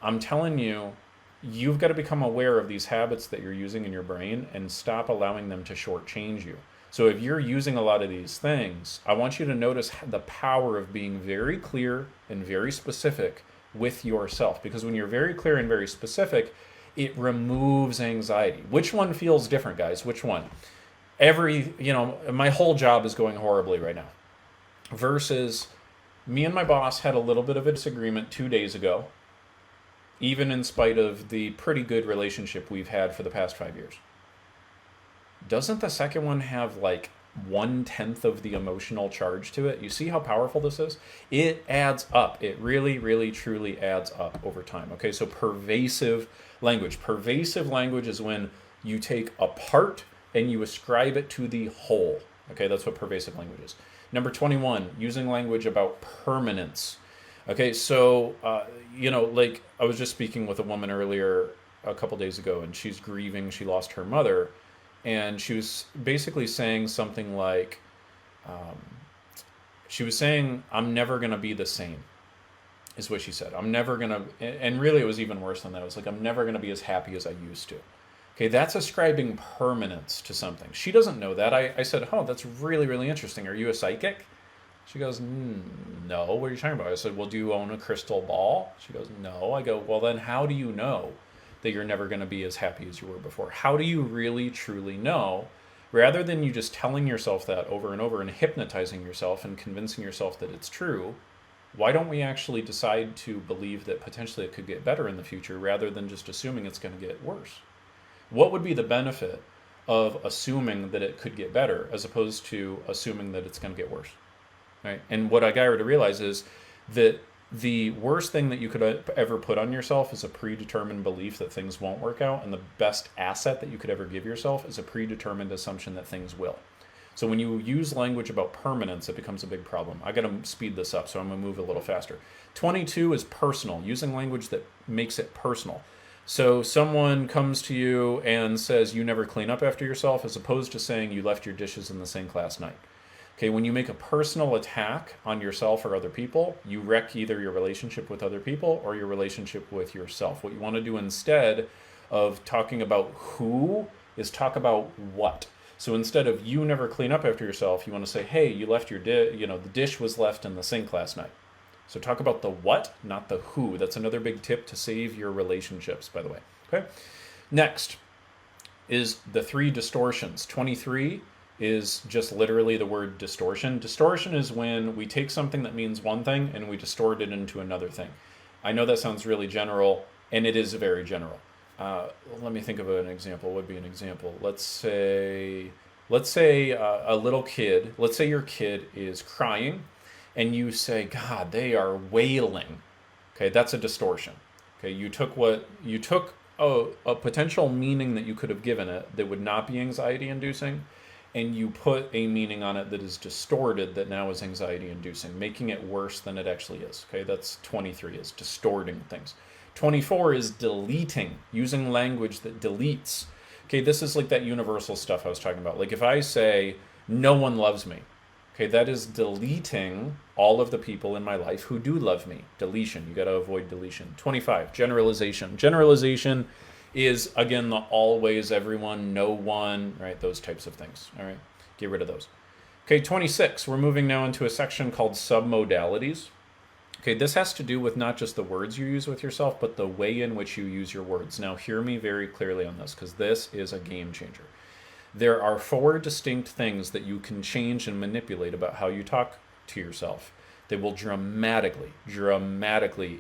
I'm telling you, you've got to become aware of these habits that you're using in your brain and stop allowing them to shortchange you. So if you're using a lot of these things, I want you to notice the power of being very clear and very specific with yourself. Because when you're very clear and very specific, it removes anxiety. Which one feels different, guys? Which one? My whole job is going horribly right now. Versus me and my boss had a little bit of a disagreement 2 days ago, even in spite of the pretty good relationship we've had for the past 5 years. Doesn't the second one have like 1/10 of the emotional charge to it? You see how powerful this is? It adds up. It really, really, truly adds up over time. Okay, so pervasive language. Pervasive language is when you take a part and you ascribe it to the whole. Okay, that's what pervasive language is. Number 21, using language about permanence. Okay, so, like I was just speaking with a woman earlier a couple days ago, and she's grieving. She lost her mother. And she was basically saying something like, she was saying, "I'm never going to be the same," is what she said. "I'm never going to," and really it was even worse than that. It was like, "I'm never going to be as happy as I used to." Okay, that's ascribing permanence to something. She doesn't know that. I said, "Oh, that's really, really interesting. Are you a psychic?" She goes, "No, what are you talking about?" I said, "Well, do you own a crystal ball?" She goes, "No." I go, "Well, then how do you know that you're never going to be as happy as you were before? How do you really, truly know?" Rather than you just telling yourself that over and over and hypnotizing yourself and convincing yourself that it's true, why don't we actually decide to believe that potentially it could get better in the future rather than just assuming it's going to get worse? What would be the benefit of assuming that it could get better as opposed to assuming that it's going to get worse? Right? And what I got her to realize is that the worst thing that you could ever put on yourself is a predetermined belief that things won't work out, and the best asset that you could ever give yourself is a predetermined assumption that things will. So when you use language about permanence, it becomes a big problem. I got to speed this up, so I'm going to move a little faster. 22 is personal, using language that makes it personal. So someone comes to you and says, "You never clean up after yourself," as opposed to saying, "You left your dishes in the sink last night." Okay, when you make a personal attack on yourself or other people, you wreck either your relationship with other people or your relationship with yourself. What you want to do instead of talking about who is talk about what. So instead of "you never clean up after yourself," you want to say, "Hey, you left your the dish was left in the sink last night." So talk about the what, not the who. That's another big tip to save your relationships, by the way. Okay. Next is the 3 distortions. 23 is just literally the word distortion. Distortion is when we take something that means one thing and we distort it into another thing. I know that sounds really general, and it is very general. Let me think of an example. What would be an example? Let's say a little kid, let's say your kid is crying, and you say, "God, they are wailing." Okay, that's a distortion. Okay, you took a potential meaning that you could have given it that would not be anxiety inducing, and you put a meaning on it that is distorted that now is anxiety inducing, making it worse than it actually is. Okay, that's 23 is distorting things. 24 is deleting, using language that deletes. Okay, this is like that universal stuff I was talking about. Like if I say, no one loves me, okay, that is deleting all of the people in my life who do love me. Deletion, you got to avoid deletion. 25, generalization. Generalization is, again, the always, everyone, no one, right? Those types of things, all right? Get rid of those. Okay, 26, we're moving now into a section called submodalities. Okay, this has to do with not just the words you use with yourself, but the way in which you use your words. Now, hear me very clearly on this, because this is a game changer. There are 4 distinct things that you can change and manipulate about how you talk to yourself. They will dramatically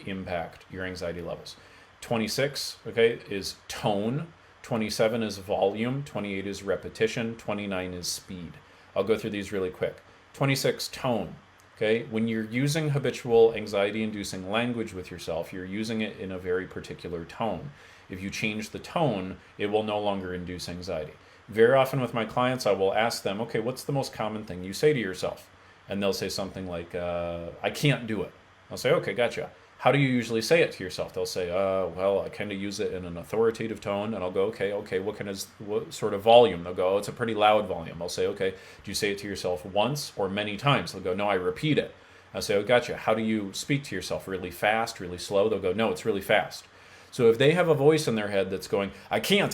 impact your anxiety levels. 26, okay, is tone. 27 is volume. 28 is repetition. 29 is speed. I'll go through these really quick. 26, tone. Okay, when you're using habitual anxiety-inducing language with yourself, you're using it in a very particular tone. If you change the tone, it will no longer induce anxiety. Very often with my clients, I will ask them, okay, what's the most common thing you say to yourself? And they'll say something like, I can't do it. I'll say, okay, gotcha. How do you usually say it to yourself? They'll say, well, I kind of use it in an authoritative tone. And I'll go, okay, what sort of volume? They'll go, oh, it's a pretty loud volume. I'll say, okay, do you say it to yourself once or many times? They'll go, no, I repeat it. I'll say, oh, gotcha. How do you speak to yourself? Really fast, really slow? They'll go, no, it's really fast. So if they have a voice in their head that's going, I can't,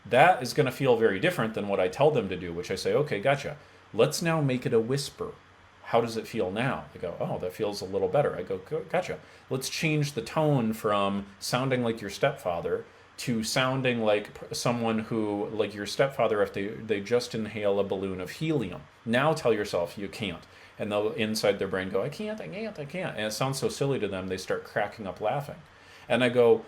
that is going to feel very different than what I tell them to do, which I say, okay, gotcha. Let's now make it a whisper. How does it feel now? They go, oh, that feels a little better. I go, gotcha. Let's change the tone from sounding like your stepfather to sounding like someone who, like your stepfather, if they just inhale a balloon of helium. Now tell yourself you can't. And they'll inside their brain go, I can't. And it sounds so silly to them, they start cracking up laughing. And I go,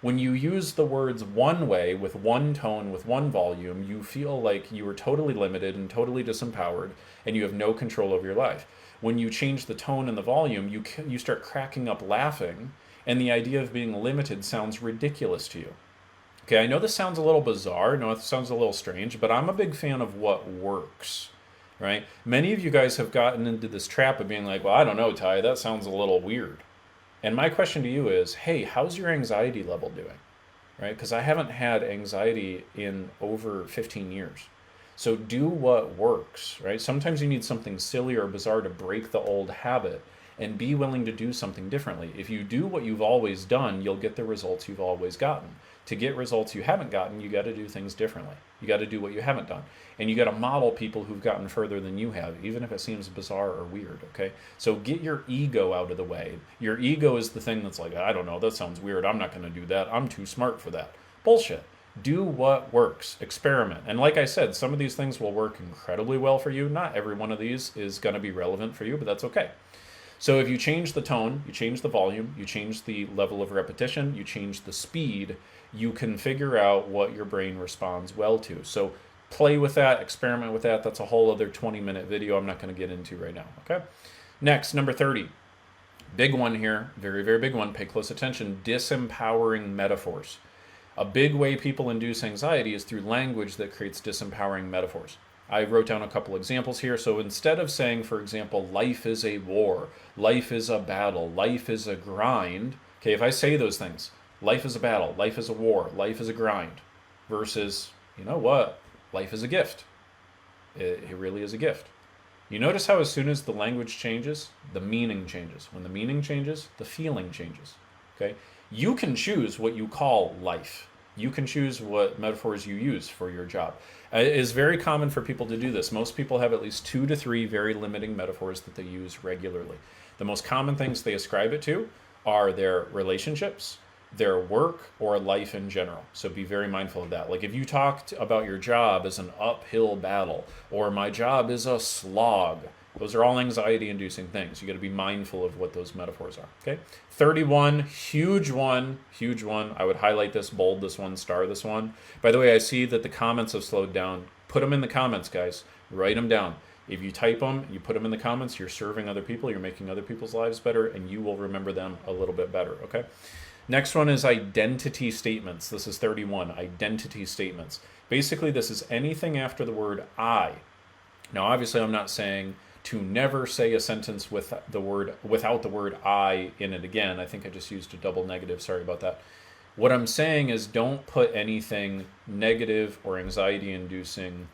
when you use the words one way, with one tone, with one volume, you feel like you are totally limited and totally disempowered, and you have no control over your life. When you change the tone and the volume, you start cracking up laughing, and the idea of being limited sounds ridiculous to you. Okay, I know this sounds a little bizarre, I know it sounds a little strange, but I'm a big fan of what works, right? Many of you guys have gotten into this trap of being like, well, I don't know, Ty, that sounds a little weird. And my question to you is, hey, how's your anxiety level doing? Right? Because I haven't had anxiety in over 15 years. So do what works, right? Sometimes you need something silly or bizarre to break the old habit and be willing to do something differently. If you do what you've always done, you'll get the results you've always gotten. To get results you haven't gotten, you got to do things differently. You got to do what you haven't done. And you got to model people who've gotten further than you have, even if it seems bizarre or weird, okay? So get your ego out of the way. Your ego is the thing that's like, I don't know, that sounds weird. I'm not going to do that. I'm too smart for that. Bullshit. Do what works. Experiment. And like I said, some of these things will work incredibly well for you. Not every one of these is going to be relevant for you, but that's okay. So if you change the tone, you change the volume, you change the level of repetition, you change the speed, you can figure out what your brain responds well to. So play with that, experiment with that. That's a whole other 20-minute video I'm not going to get into right now, okay? Next, number 30. Big one here, very, very big one. Pay close attention. Disempowering metaphors. A big way people induce anxiety is through language that creates disempowering metaphors. I wrote down a couple examples here. So instead of saying, for example, life is a war, life is a battle, life is a grind, okay, if I say those things, life is a battle, life is a war, life is a grind, versus, you know what, life is a gift. It really is a gift. You notice how as soon as the language changes, the meaning changes. When the meaning changes, the feeling changes, okay? You can choose what you call life. You can choose what metaphors you use for your job. It is very common for people to do this. Most people have at least 2 to 3 very limiting metaphors that they use regularly. The most common things they ascribe it to are their relationships, their work, or life in general. So be very mindful of that. Like if you talked about your job as an uphill battle, or my job is a slog, those are all anxiety-inducing things. You got to be mindful of what those metaphors are, okay? 31, huge one. I would highlight this, bold this one, star this one. By the way, I see that the comments have slowed down. Put them in the comments, guys. Write them down. If you type them, you put them in the comments, you're serving other people, you're making other people's lives better, and you will remember them a little bit better, okay? Next one is identity statements. This is 31, identity statements. Basically, this is anything after the word I. Now, obviously, I'm not saying to never say a sentence with without the word I in it again. I think I just used a double negative. Sorry about that. What I'm saying is don't put anything negative or anxiety-inducing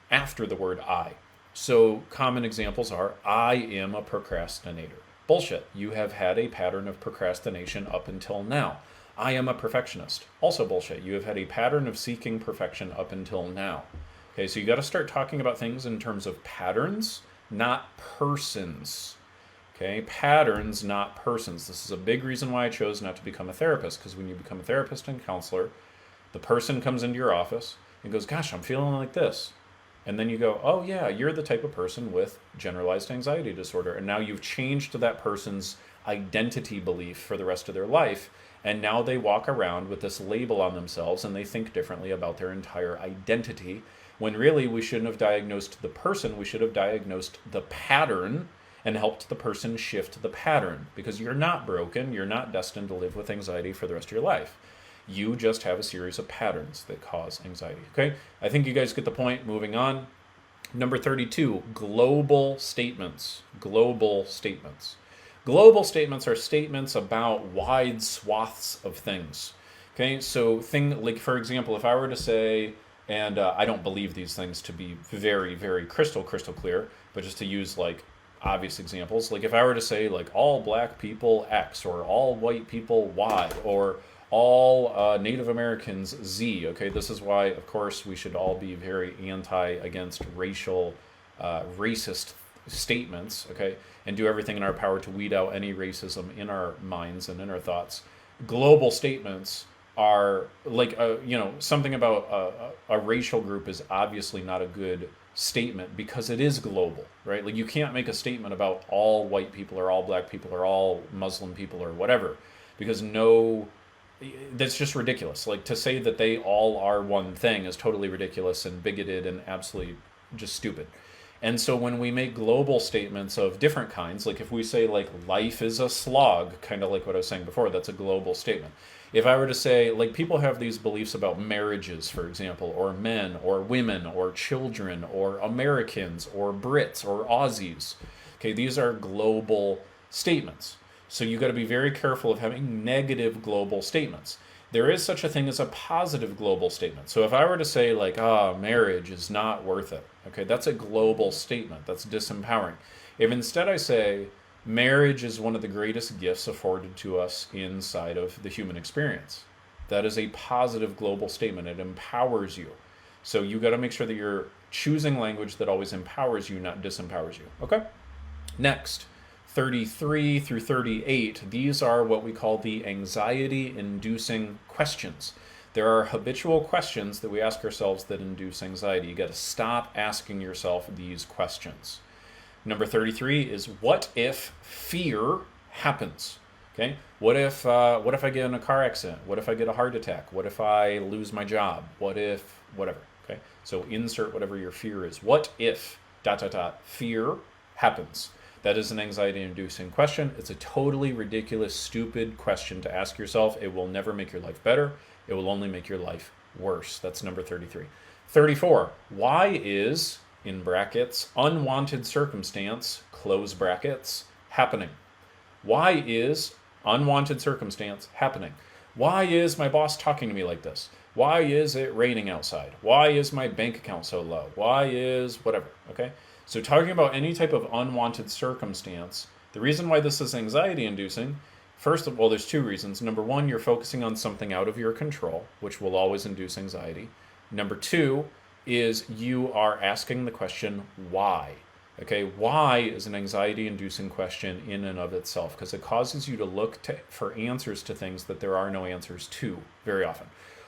after the word I. So common examples are, I am a procrastinator. Bullshit. You have had a pattern of procrastination up until now. I am a perfectionist. Also bullshit. You have had a pattern of seeking perfection up until now. Okay, so you got to start talking about things in terms of patterns, not persons. Okay, patterns, not persons. This is a big reason why I chose not to become a therapist, because when you become a therapist and counselor, the person comes into your office and goes, gosh, I'm feeling like this. And then you go, oh yeah, you're the type of person with generalized anxiety disorder. And now you've changed that person's identity belief for the rest of their life. And now they walk around with this label on themselves and they think differently about their entire identity. When really we shouldn't have diagnosed the person, we should have diagnosed the pattern and helped the person shift the pattern. Because you're not broken, you're not destined to live with anxiety for the rest of your life. You just have a series of patterns that cause anxiety, okay? I think you guys get the point. Moving on. Number 32, global statements. Global statements. Global statements are statements about wide swaths of things, okay? So like, for example, if I were to say, and I don't believe these things to be very, very crystal clear, but just to use like obvious examples, like if I were to say like all black people X, or all white people Y, or all Native Americans Z. Okay, this is why, of course, we should all be very against racist statements, okay, and do everything in our power to weed out any racism in our minds and in our thoughts. Global statements are like, something about a racial group is obviously not a good statement because it is global, right? Like you can't make a statement about all white people or all black people or all Muslim people or whatever, because that's just ridiculous. Like to say that they all are one thing is totally ridiculous and bigoted and absolutely just stupid. And so when we make global statements of different kinds, like if we say like life is a slog, kind of like what I was saying before, that's a global statement. If I were to say, like, people have these beliefs about marriages, for example, or men or women or children or Americans or Brits or Aussies. Okay, these are global statements. So you got to be very careful of having negative global statements. There is such a thing as a positive global statement. So if I were to say like, marriage is not worth it, okay, that's a global statement. That's disempowering. If instead I say, marriage is one of the greatest gifts afforded to us inside of the human experience, that is a positive global statement. It empowers you. So you got to make sure that you're choosing language that always empowers you, not disempowers you. Okay? Next. 33 through 38, these are what we call the anxiety-inducing questions. There are habitual questions that we ask ourselves that induce anxiety. You got to stop asking yourself these questions. Number 33 is, what if fear happens? Okay, what if I get in a car accident? What if I get a heart attack? What if I lose my job? What if whatever? Okay, so insert whatever your fear is. What if ... fear happens? That is an anxiety-inducing question. It's a totally ridiculous, stupid question to ask yourself. It will never make your life better. It will only make your life worse. That's number 33. 34. Why is, in brackets, unwanted circumstance, close brackets, happening? Why is unwanted circumstance happening? Why is my boss talking to me like this? Why is it raining outside? Why is my bank account so low? Why is whatever, okay? So talking about any type of unwanted circumstance, the reason why this is anxiety-inducing, first of all, there's two reasons. Number one, you're focusing on something out of your control, which will always induce anxiety. Number two is you are asking the question, why? Okay, why is an anxiety-inducing question in and of itself? Because it causes you to look for answers to things that there are no answers to very often.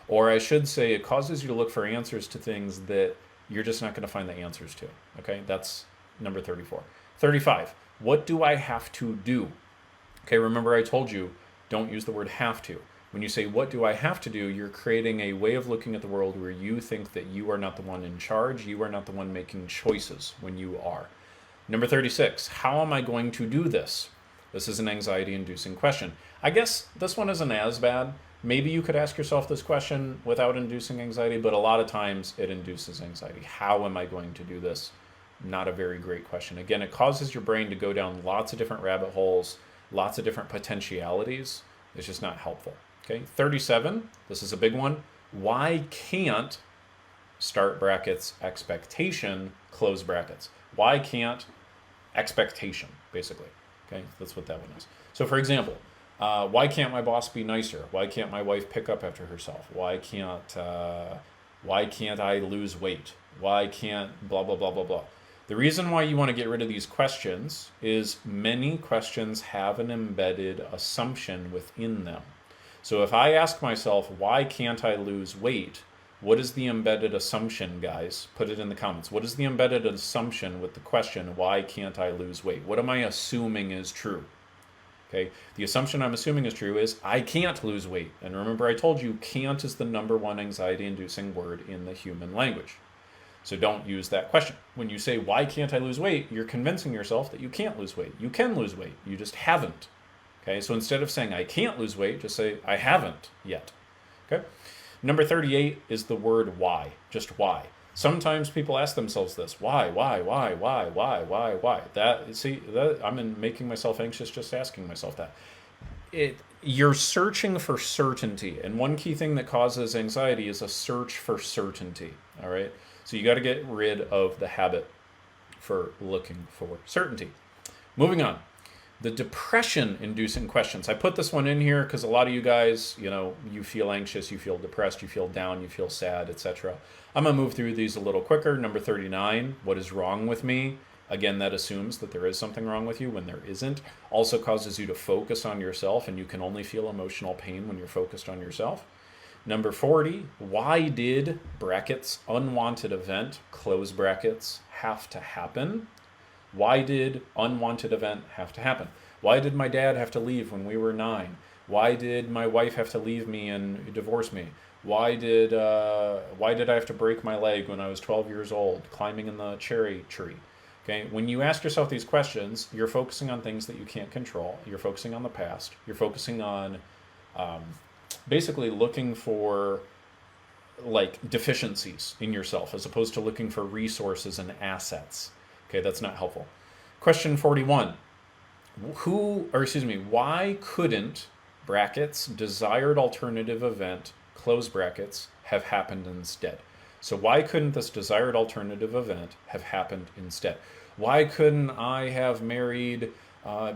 Or I should say, it causes you to look for answers to things that you're just not going to find the answers to. Okay, that's number 34. 35, what do I have to do? Okay, remember I told you, don't use the word have to. When you say, what do I have to do? You're creating a way of looking at the world where you think that you are not the one in charge. You are not the one making choices when you are. Number 36, how am I going to do this? This is an anxiety-inducing question. I guess this one isn't as bad. Maybe you could ask yourself this question without inducing anxiety, but a lot of times it induces anxiety. How am I going to do this? Not a very great question. Again, it causes your brain to go down lots of different rabbit holes, lots of different potentialities. It's just not helpful. Okay, 37, this is a big one. Why can't, start brackets, expectation, close brackets? Why can't expectation, basically? Okay, that's what that one is. So for example, why can't my boss be nicer? Why can't my wife pick up after herself? Why can't I lose weight? Why can't blah, blah, blah, blah, blah? The reason why you want to get rid of these questions is many questions have an embedded assumption within them. So if I ask myself, why can't I lose weight? What is the embedded assumption, guys? Put it in the comments. What is the embedded assumption with the question, why can't I lose weight? What am I assuming is true? Okay, the assumption I'm assuming is true is I can't lose weight. And remember, I told you can't is the number one anxiety-inducing word in the human language. So don't use that question. When you say, why can't I lose weight? You're convincing yourself that you can't lose weight. You can lose weight. You just haven't. Okay, so instead of saying I can't lose weight, just say I haven't yet. Okay. Number 38 is the word why, just why. Sometimes people ask themselves this, why? I'm making myself anxious just asking myself that. You're searching for certainty, and one key thing that causes anxiety is a search for certainty, all right? So you got to get rid of the habit for looking for certainty. Moving on. The depression-inducing questions. I put this one in here because a lot of you guys, you feel anxious, you feel depressed, you feel down, you feel sad, etc. I'm going to move through these a little quicker. Number 39, what is wrong with me? Again, that assumes that there is something wrong with you when there isn't. Also causes you to focus on yourself, and you can only feel emotional pain when you're focused on yourself. Number 40, why did, brackets, unwanted event, close brackets, have to happen? Why did unwanted event have to happen? Why did my dad have to leave when we were 9? Why did my wife have to leave me and divorce me? Why did I have to break my leg when I was 12 years old, climbing in the cherry tree? Okay, when you ask yourself these questions, you're focusing on things that you can't control. You're focusing on the past. You're focusing on basically looking for like deficiencies in yourself as opposed to looking for resources and assets. Okay, that's not helpful. Question 41. Why couldn't, brackets, desired alternative event, close brackets, have happened instead? So why couldn't this desired alternative event have happened instead? Why couldn't I have married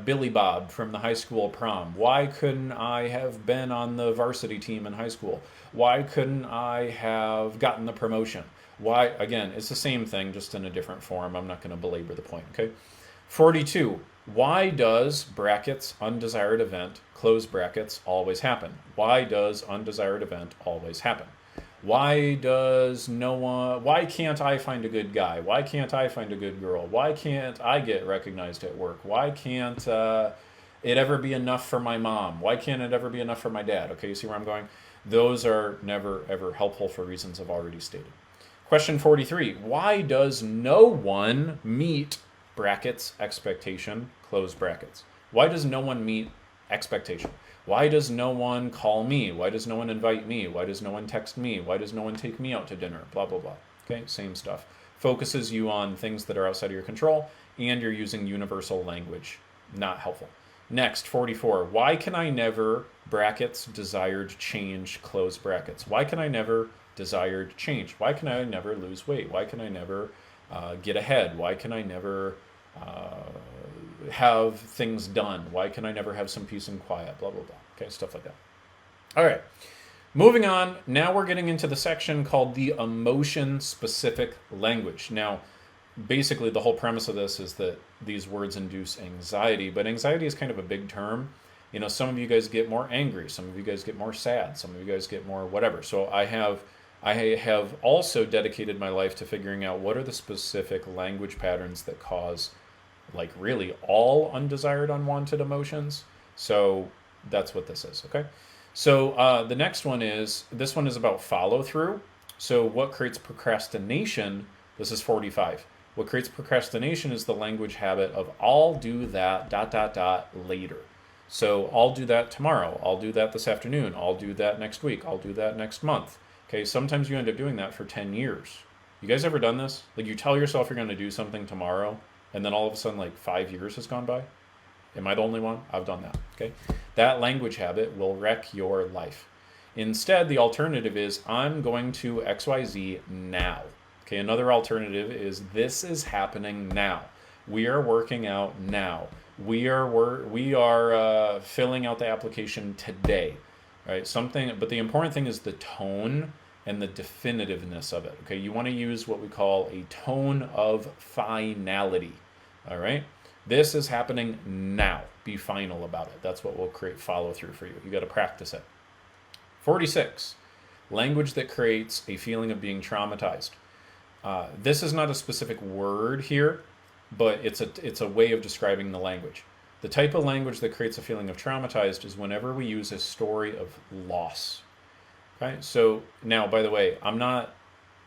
Billy Bob from the high school prom? Why couldn't I have been on the varsity team in high school? Why couldn't I have gotten the promotion? Why, again, it's the same thing, just in a different form. I'm not going to belabor the point, okay? 42, why does, brackets, undesired event, close brackets, always happen? Why does undesired event always happen? Why can't I find a good guy? Why can't I find a good girl? Why can't I get recognized at work? Why can't it ever be enough for my mom? Why can't it ever be enough for my dad? Okay, you see where I'm going? Those are never, ever helpful for reasons I've already stated. Question 43, why does no one meet, brackets, expectation, close brackets? Why does no one meet expectation? Why does no one call me? Why does no one invite me? Why does no one text me? Why does no one take me out to dinner? Blah, blah, blah. Okay, same stuff. Focuses you on things that are outside of your control, and you're using universal language. Not helpful. Next, 44, why can I never, brackets, desired change, close brackets? Why can I never desired change? Why can I never lose weight? Why can I never get ahead? Why can I never have things done? Why can I never have some peace and quiet? Blah, blah, blah. Okay, stuff like that. All right, moving on. Now we're getting into the section called the emotion-specific language. Now, basically the whole premise of this is that these words induce anxiety, but anxiety is kind of a big term. Some of you guys get more angry. Some of you guys get more sad. Some of you guys get more whatever. So I have also dedicated my life to figuring out what are the specific language patterns that cause, like, really all undesired, unwanted emotions. So that's what this is, okay? So the next one is, this one is about follow through. So what creates procrastination? This is 45. What creates procrastination is the language habit of I'll do that dot dot dot later. So I'll do that tomorrow. I'll do that this afternoon. I'll do that next week. I'll do that next month. Okay, sometimes you end up doing that for 10 years. You guys ever done this? Like you tell yourself you're going to do something tomorrow, and then all of a sudden like 5 years has gone by? Am I the only one? I've done that. Okay. That language habit will wreck your life. Instead, the alternative is I'm going to XYZ now. Okay. Another alternative is this is happening now. We are working out now. We are filling out the application today. Right. Something, but the important thing is the tone and the definitiveness of it. Okay. You want to use what we call a tone of finality. All right. This is happening now. Be final about it. That's what will create follow through for you. You got to practice it. 46. Language that creates a feeling of being traumatized. This is not a specific word here, but it's a way of describing the language. The type of language that creates a feeling of traumatized is whenever we use a story of loss. Okay? So now, by the way, I'm not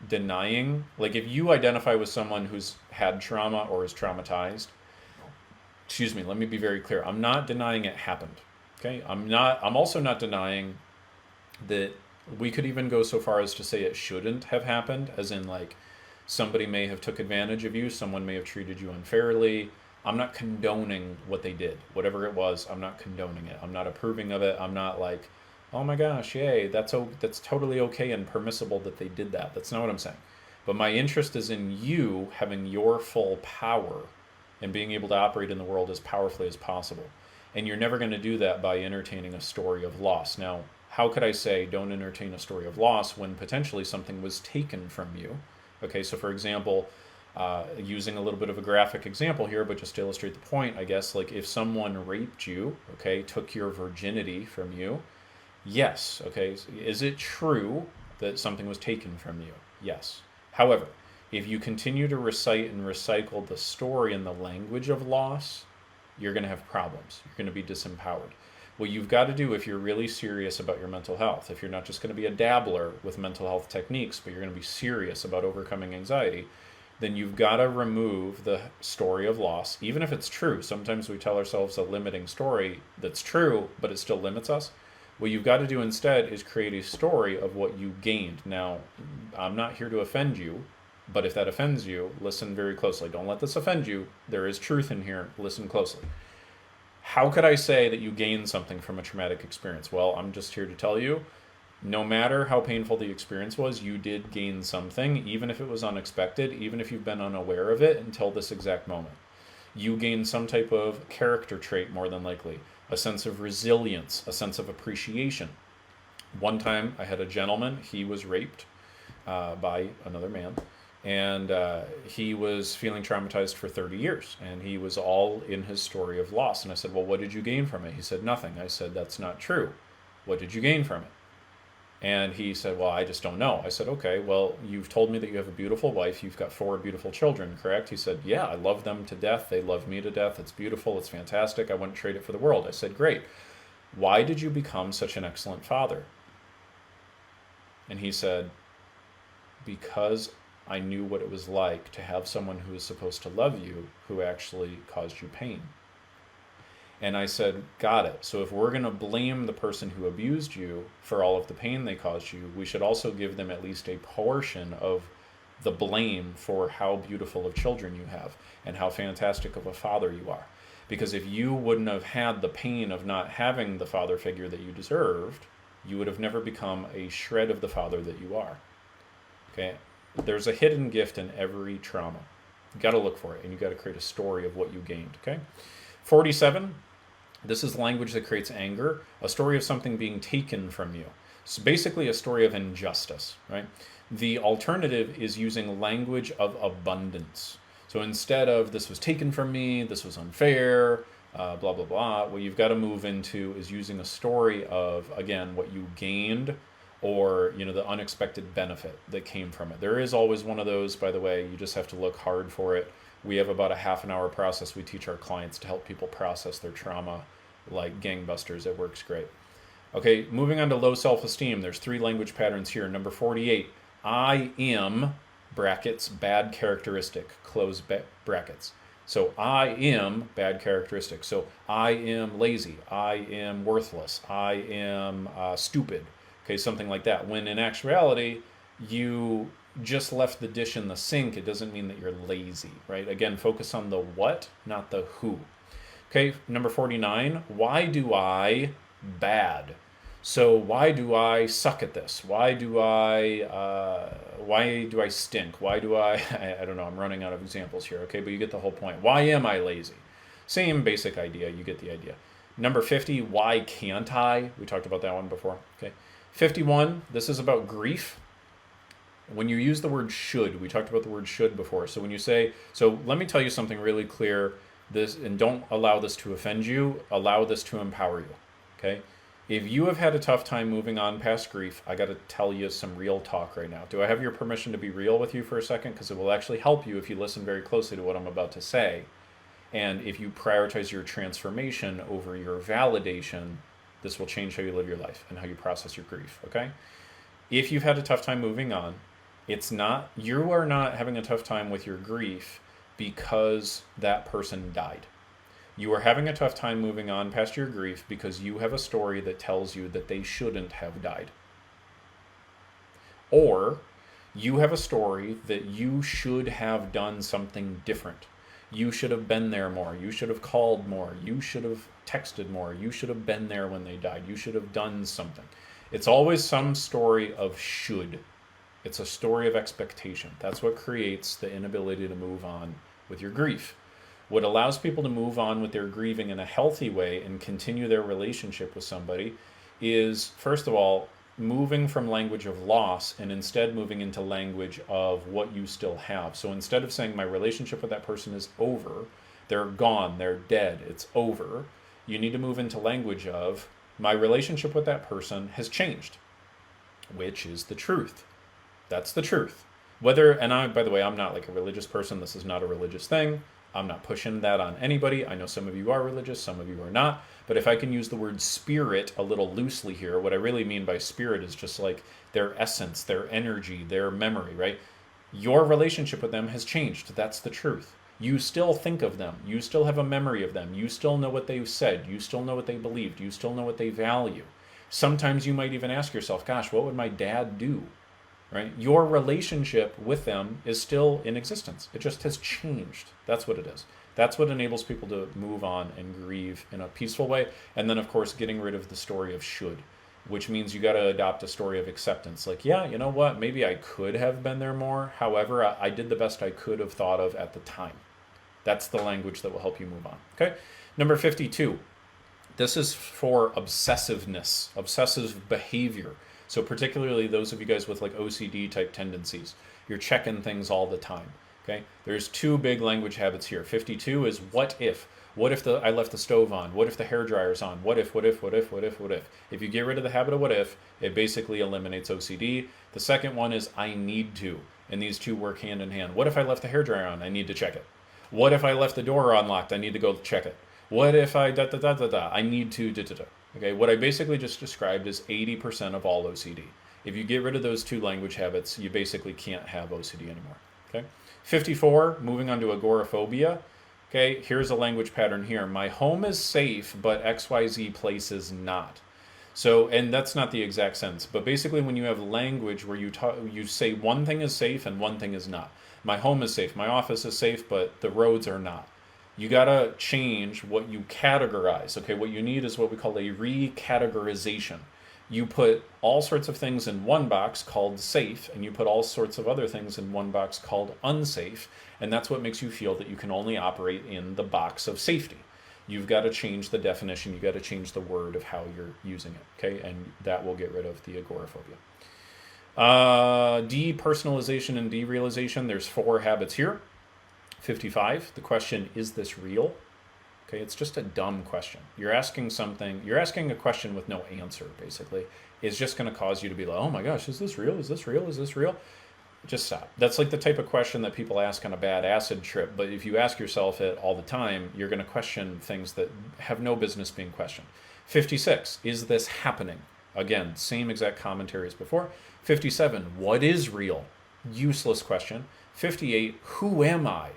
denying, like if you identify with someone who's had trauma or is traumatized, excuse me, let me be very clear. I'm not denying it happened. Okay? I'm also not denying that we could even go so far as to say it shouldn't have happened, as in like somebody may have took advantage of you, someone may have treated you unfairly. I'm not condoning what they did. Whatever it was, I'm not condoning it. I'm not approving of it. I'm not like, oh my gosh, yay, that's totally okay and permissible that they did that. That's not what I'm saying. But my interest is in you having your full power and being able to operate in the world as powerfully as possible. And you're never going to do that by entertaining a story of loss. Now, how could I say don't entertain a story of loss when potentially something was taken from you? Okay, so for example, using a little bit of a graphic example here, but just to illustrate the point, I guess, like if someone raped you, okay, took your virginity from you, yes, okay, is it true that something was taken from you? Yes. However, if you continue to recite and recycle the story in the language of loss, you're going to have problems. You're going to be disempowered. What you've got to do if you're really serious about your mental health, if you're not just going to be a dabbler with mental health techniques, but you're going to be serious about overcoming anxiety, then you've got to remove the story of loss, even if it's true. Sometimes we tell ourselves a limiting story that's true, but it still limits us. What you've got to do instead is create a story of what you gained. Now, I'm not here to offend you, but if that offends you, listen very closely. Don't let this offend you. There is truth in here. Listen closely. How could I say that you gained something from a traumatic experience? Well, I'm just here to tell you, no matter how painful the experience was, you did gain something, even if it was unexpected, even if you've been unaware of it until this exact moment. You gained some type of character trait, more than likely, a sense of resilience, a sense of appreciation. One time I had a gentleman, he was raped by another man. And he was feeling traumatized for 30 years. And he was all in his story of loss. And I said, well, what did you gain from it? He said, nothing. I said, that's not true. What did you gain from it? And he said, well, I just don't know. I said, okay, well, you've told me that you have a beautiful wife. You've got 4 beautiful children, correct? He said, yeah, I love them to death. They love me to death. It's beautiful. It's fantastic. I wouldn't trade it for the world. I said, great. Why did you become such an excellent father? And he said, because I knew what it was like to have someone who was supposed to love you who actually caused you pain. And I said, got it. So if we're going to blame the person who abused you for all of the pain they caused you, we should also give them at least a portion of the blame for how beautiful of children you have and how fantastic of a father you are. Because if you wouldn't have had the pain of not having the father figure that you deserved, you would have never become a shred of the father that you are. Okay? There's a hidden gift in every trauma. You got to look for it, and you got to create a story of what you gained. Okay, 47. This is language that creates anger. A story of something being taken from you. So basically, a story of injustice. Right. The alternative is using language of abundance. So instead of this was taken from me, this was unfair, blah blah blah. What you've got to move into is using a story of, again, what you gained, or the unexpected benefit that came from it. There is always one of those, by the way. You just have to look hard for it. We have about a half an hour process we teach our clients to help people process their trauma like gangbusters. It works great. Okay, moving on to low self-esteem. There's 3 language patterns here. Number 48, I am, brackets, bad characteristic, close brackets. So I am bad characteristic. So I am lazy. I am worthless. I am stupid. Okay, something like that. When in actuality, you just left the dish in the sink, it doesn't mean that you're lazy, right? Again, focus on the what, not the who. Okay, number 49, why do I bad? So why do I suck at this? Why do I stink? Why do I, I don't know, I'm running out of examples here, okay, but you get the whole point. Why am I lazy? Same basic idea, you get the idea. Number 50, why can't I? We talked about that one before, okay. 51, this is about grief. When you use the word should, we talked about the word should before. So when you say, so let me tell you something really clear, this, and don't allow this to offend you, allow this to empower you, okay? If you have had a tough time moving on past grief, I got to tell you some real talk right now. Do I have your permission to be real with you for a second? Because it will actually help you if you listen very closely to what I'm about to say. And if you prioritize your transformation over your validation, this will change how you live your life and how you process your grief, okay? If you've had a tough time moving on, you are not having a tough time with your grief because that person died. You are having a tough time moving on past your grief because you have a story that tells you that they shouldn't have died. Or you have a story that you should have done something different. You should have been there more. You should have called more. You should have texted more. You should have been there when they died. You should have done something. It's always some story of should. It's a story of expectation. That's what creates the inability to move on with your grief. What allows people to move on with their grieving in a healthy way and continue their relationship with somebody is, first of all, moving from language of loss and instead moving into language of what you still have. So instead of saying my relationship with that person is over, they're gone, they're dead, it's over, you need to move into language of my relationship with that person has changed, which is the truth. That's the truth. By the way, I'm not like a religious person. This is not a religious thing. I'm not pushing that on anybody. I know some of you are religious, some of you are not. But if I can use the word spirit a little loosely here, what I really mean by spirit is just like their essence, their energy, their memory, right? Your relationship with them has changed. That's the truth. You still think of them. You still have a memory of them. You still know what they've said. You still know what they believed. You still know what they value. Sometimes you might even ask yourself, gosh, what would my dad do? Right? Your relationship with them is still in existence. It just has changed. That's what it is. That's what enables people to move on and grieve in a peaceful way. And then, of course, getting rid of the story of should, which means you got to adopt a story of acceptance. Like, yeah, you know what? Maybe I could have been there more. However, I did the best I could have thought of at the time. That's the language that will help you move on. Okay. Number 52. This is for obsessiveness, obsessive behavior. So particularly those of you guys with like OCD type tendencies, you're checking things all the time, okay? There's 2 big language habits here. 52 is what if? What if I left the stove on? What if the hairdryer's on? What if? If you get rid of the habit of what if, it basically eliminates OCD. The second one is I need to, and these 2 work hand in hand. What if I left the hairdryer on? I need to check it. What if I left the door unlocked? I need to go check it. What if I I need to Okay, what I basically just described is 80% of all OCD. If you get rid of those 2 language habits, you basically can't have OCD anymore. Okay, 54, moving on to agoraphobia. Okay, here's a language pattern here. My home is safe, but XYZ place is not. So, and that's not the exact sense, but basically when you have language where you say one thing is safe and one thing is not. My home is safe, my office is safe, but the roads are not. You gotta change what you categorize. Okay, what you need is what we call a recategorization. You put all sorts of things in one box called safe, and you put all sorts of other things in one box called unsafe, and that's what makes you feel that you can only operate in the box of safety. You've got to change the definition, you've got to change the word of how you're using it, okay? And that will get rid of the agoraphobia. Depersonalization and derealization, there's 4 habits here. 55, the question, is this real? Okay, it's just a dumb question. You're asking a question with no answer, basically. It's just going to cause you to be like, oh my gosh, is this real? Is this real? Is this real? Just stop. That's like the type of question that people ask on a bad acid trip, but if you ask yourself it all the time, you're going to question things that have no business being questioned. 56, is this happening? Again, same exact commentary as before. 57, what is real? Useless question. 58, who am I?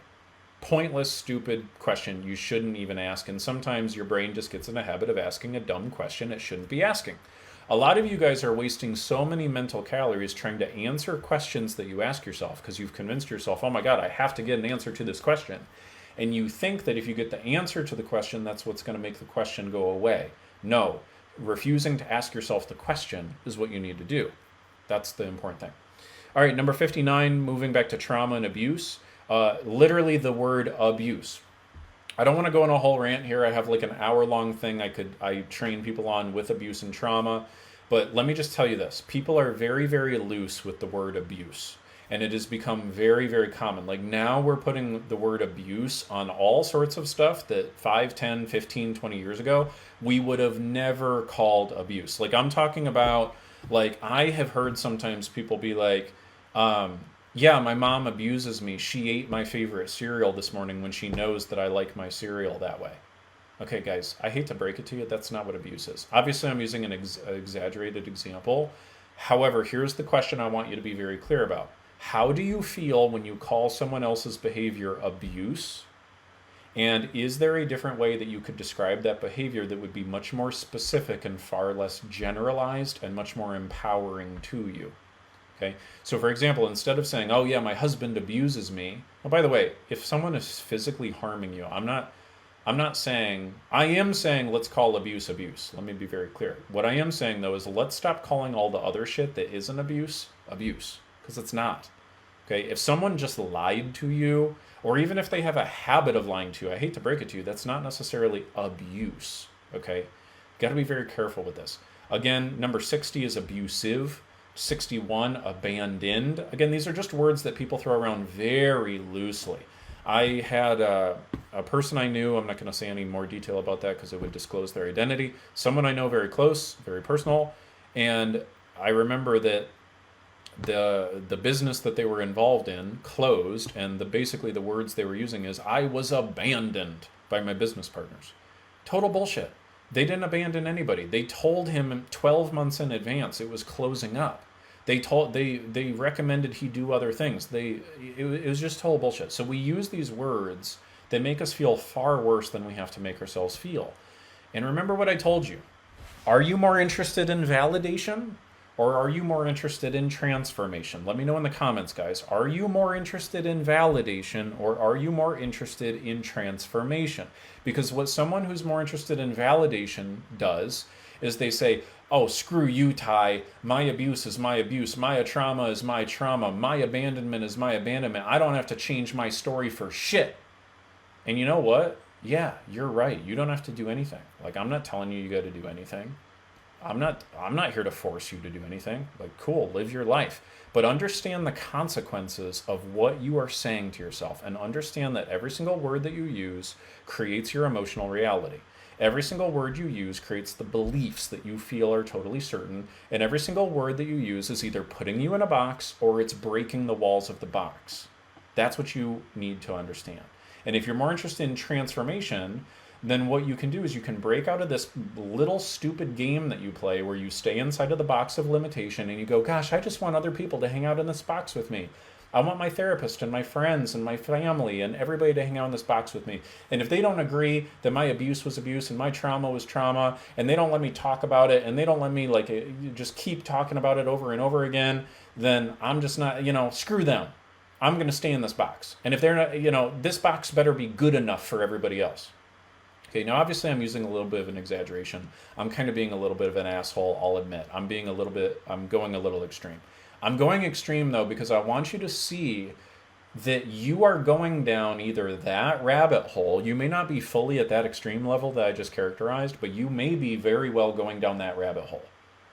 Pointless, stupid question you shouldn't even ask. And sometimes your brain just gets in a habit of asking a dumb question it shouldn't be asking. A lot of you guys are wasting so many mental calories trying to answer questions that you ask yourself because you've convinced yourself, oh my God, I have to get an answer to this question. And you think that if you get the answer to the question, that's what's going to make the question go away. No, refusing to ask yourself the question is what you need to do. That's the important thing. All right, number 59, moving back to trauma and abuse. Literally the word abuse. I don't want to go on a whole rant here. I have like an hour-long thing I train people on with abuse and trauma. But let me just tell you this. People are very, very loose with the word abuse. And it has become very, very common. Like now we're putting the word abuse on all sorts of stuff that 5, 10, 15, 20 years ago, we would have never called abuse. Like I'm talking about, like I have heard sometimes people be like, yeah, my mom abuses me. She ate my favorite cereal this morning when she knows that I like my cereal that way. Okay, guys, I hate to break it to you. That's not what abuse is. Obviously, I'm using an exaggerated example. However, here's the question I want you to be very clear about. How do you feel when you call someone else's behavior abuse? And is there a different way that you could describe that behavior that would be much more specific and far less generalized and much more empowering to you? Okay. So for example, instead of saying, oh yeah, my husband abuses me. Oh, by the way, if someone is physically harming you, I am saying let's call abuse abuse. Let me be very clear. What I am saying though is let's stop calling all the other shit that isn't abuse, because it's not. Okay. If someone just lied to you, or even if they have a habit of lying to you, I hate to break it to you, that's not necessarily abuse. Okay. Got to be very careful with this. Again, number 60 is abusive. 61, abandoned. Again, these are just words that people throw around very loosely. I had a person I knew, I'm not going to say any more detail about that because it would disclose their identity, someone I know very close, very personal, and I remember that the business that they were involved in closed, and basically the words they were using is, I was abandoned by my business partners. Total bullshit. They didn't abandon anybody. They told him 12 months in advance it was closing up. They recommended he do other things. It was just total bullshit. So we use these words that make us feel far worse than we have to make ourselves feel. And remember what I told you. Are you more interested in validation or are you more interested in transformation? Let me know in the comments, guys. Are you more interested in validation or are you more interested in transformation? Because what someone who's more interested in validation does is they say, oh, screw you, Ty. My abuse is my abuse. My trauma is my trauma. My abandonment is my abandonment. I don't have to change my story for shit. And you know what? Yeah, you're right. You don't have to do anything. Like, I'm not telling you got to do anything. I'm not here to force you to do anything. Like, cool, live your life. But understand the consequences of what you are saying to yourself, and understand that every single word that you use creates your emotional reality. Every single word you use creates the beliefs that you feel are totally certain, and every single word that you use is either putting you in a box or it's breaking the walls of the box. That's what you need to understand. And if you're more interested in transformation, then what you can do is you can break out of this little stupid game that you play where you stay inside of the box of limitation and you go, gosh, I just want other people to hang out in this box with me. I want my therapist and my friends and my family and everybody to hang out in this box with me. And if they don't agree that my abuse was abuse and my trauma was trauma, and they don't let me talk about it, and they don't let me just keep talking about it over and over again, then I'm just not, screw them. I'm going to stay in this box. And if they're not, this box better be good enough for everybody else. Okay, now obviously I'm using a little bit of an exaggeration. I'm kind of being a little bit of an asshole, I'll admit. I'm going a little extreme. I'm going extreme though because I want you to see that you are going down either that rabbit hole. You may not be fully at that extreme level that I just characterized, but you may be very well going down that rabbit hole,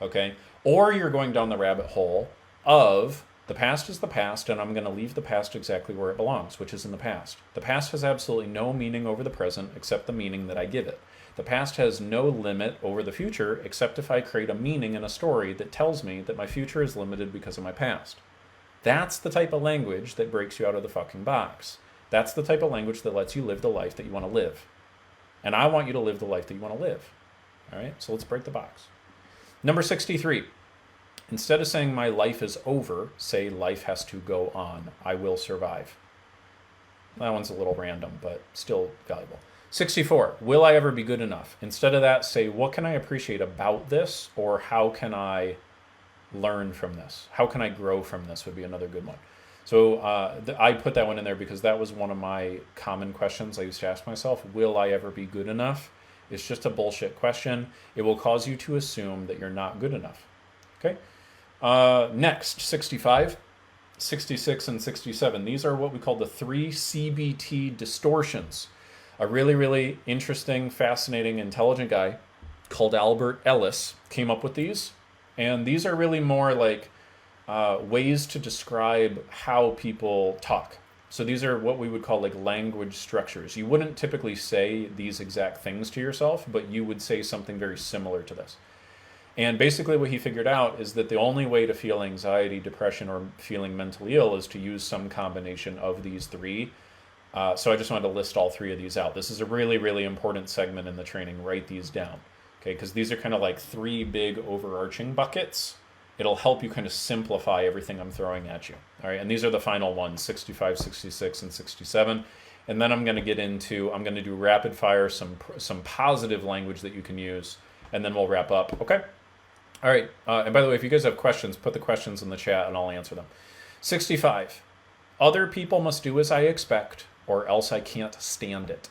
okay? Or you're going down the rabbit hole of the past is the past, and I'm going to leave the past exactly where it belongs, which is in the past. The past has absolutely no meaning over the present except the meaning that I give it. The past has no limit over the future except if I create a meaning in a story that tells me that my future is limited because of my past. That's the type of language that breaks you out of the fucking box. That's the type of language that lets you live the life that you want to live. And I want you to live the life that you want to live. All right, so let's break the box. Number 63. Instead of saying my life is over, say life has to go on. I will survive. That one's a little random, but still valuable. 64. Will I ever be good enough? Instead of that, say what can I appreciate about this, or how can I learn from this? How can I grow from this would be another good one. So I put that one in there because that was one of my common questions I used to ask myself. Will I ever be good enough? It's just a bullshit question. It will cause you to assume that you're not good enough. Okay. Next, 65, 66, and 67. These are what we call the 3 CBT distortions. A really, really interesting, fascinating, intelligent guy called Albert Ellis came up with these. And these are really more like ways to describe how people talk. So these are what we would call like language structures. You wouldn't typically say these exact things to yourself, but you would say something very similar to this. And basically what he figured out is that the only way to feel anxiety, depression, or feeling mentally ill is to use some combination of these 3. So I just wanted to list all 3 of these out. This is a really, really important segment in the training. Write these down, okay? Because these are kind of like 3 big overarching buckets. It'll help you kind of simplify everything I'm throwing at you. All right, and these are the final ones, 65, 66, and 67. And then I'm going to do rapid fire, some positive language that you can use, and then we'll wrap up, okay? All right, and by the way, if you guys have questions, put the questions in the chat and I'll answer them. 65, other people must do as I expect or else I can't stand it.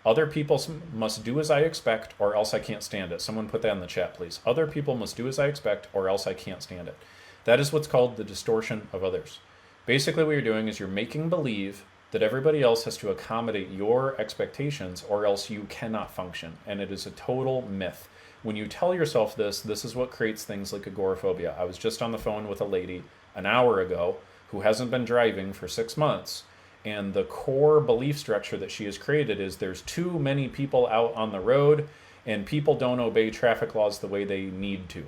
Other people must do as I expect or else I can't stand it. Someone put that in the chat, please. Other people must do as I expect or else I can't stand it. That is what's called the distortion of others. Basically what you're doing is you're making believe that everybody else has to accommodate your expectations or else you cannot function. And it is a total myth. When you tell yourself this is what creates things like agoraphobia. I was just on the phone with a lady an hour ago who hasn't been driving for 6 months. And the core belief structure that she has created is there's too many people out on the road and people don't obey traffic laws the way they need to.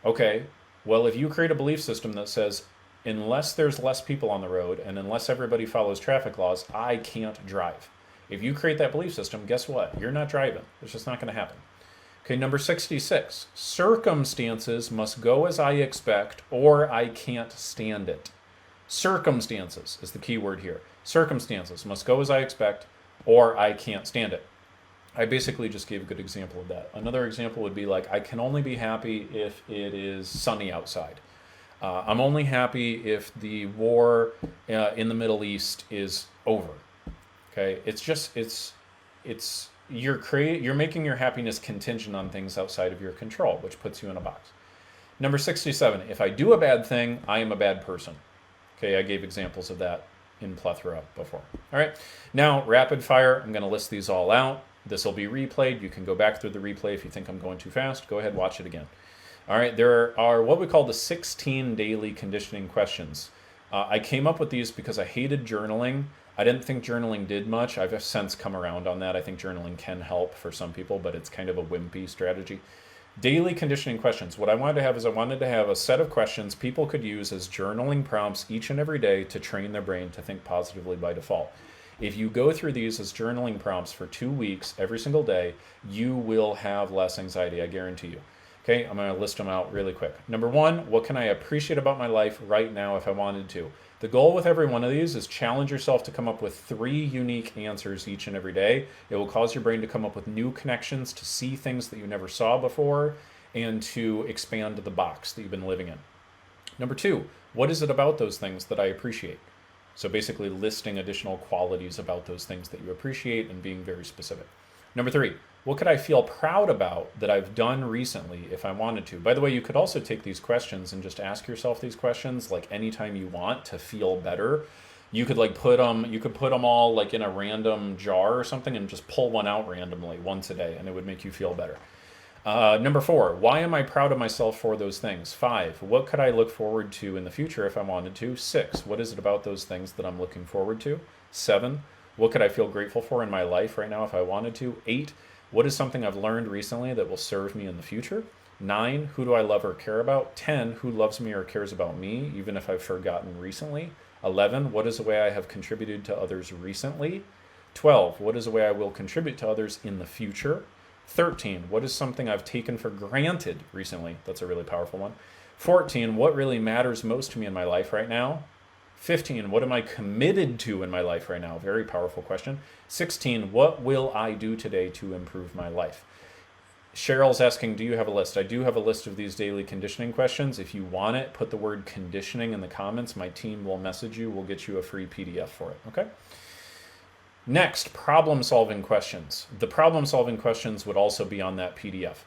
Okay, well, if you create a belief system that says, unless there's less people on the road and unless everybody follows traffic laws, I can't drive. If you create that belief system, guess what? You're not driving. It's just not going to happen. Okay, number 66. Circumstances must go as I expect or I can't stand it. Circumstances is the key word here. Circumstances must go as I expect or I can't stand it. I basically just gave a good example of that. Another example would be like, I can only be happy if it is sunny outside. I'm only happy if the war in the Middle East is over. Okay, you're making your happiness contingent on things outside of your control, which puts you in a box. Number 67, if I do a bad thing, I am a bad person. Okay, I gave examples of that in plethora before. All right, now rapid fire, I'm going to list these all out. This will be replayed. You can go back through the replay if you think I'm going too fast. Go ahead, watch it again. All right, there are what we call the 16 daily conditioning questions. I came up with these because I hated journaling. I didn't think journaling did much. I've since come around on that. I think journaling can help for some people, but it's kind of a wimpy strategy. Daily conditioning questions. What I wanted to have is I wanted to have a set of questions people could use as journaling prompts each and every day to train their brain to think positively by default. If you go through these as journaling prompts for 2 weeks, every single day, you will have less anxiety, I guarantee you. Okay, I'm going to list them out really quick. Number 1, what can I appreciate about my life right now if I wanted to? The goal with every one of these is challenge yourself to come up with 3 unique answers each and every day. It will cause your brain to come up with new connections, to see things that you never saw before, and to expand the box that you've been living in. Number 2, what is it about those things that I appreciate? So basically listing additional qualities about those things that you appreciate and being very specific. Number 3, what could I feel proud about that I've done recently if I wanted to? By the way, you could also take these questions and just ask yourself these questions like anytime you want to feel better. You could like put them all like in a random jar or something and just pull one out randomly once a day and it would make you feel better. Number 4, why am I proud of myself for those things? 5, what could I look forward to in the future if I wanted to? 6, what is it about those things that I'm looking forward to? 7, what could I feel grateful for in my life right now if I wanted to? 8, what is something I've learned recently that will serve me in the future? 9, who do I love or care about? 10, who loves me or cares about me, even if I've forgotten recently? 11, what is a way I have contributed to others recently? 12, what is a way I will contribute to others in the future? 13, what is something I've taken for granted recently? That's a really powerful one. 14, what really matters most to me in my life right now? 15, what am I committed to in my life right now? Very powerful question. 16, what will I do today to improve my life? Cheryl's asking, do you have a list? I do have a list of these daily conditioning questions. If you want it, put the word conditioning in the comments. My team will message you. We'll get you a free PDF for it, okay? Next, problem-solving questions. The problem-solving questions would also be on that PDF.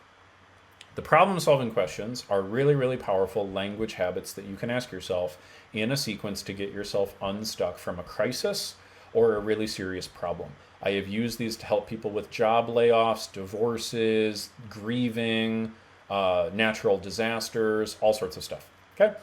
The problem-solving questions are really, really powerful language habits that you can ask yourself in a sequence to get yourself unstuck from a crisis or a really serious problem. I have used these to help people with job layoffs, divorces, grieving, natural disasters, all sorts of stuff. Okay?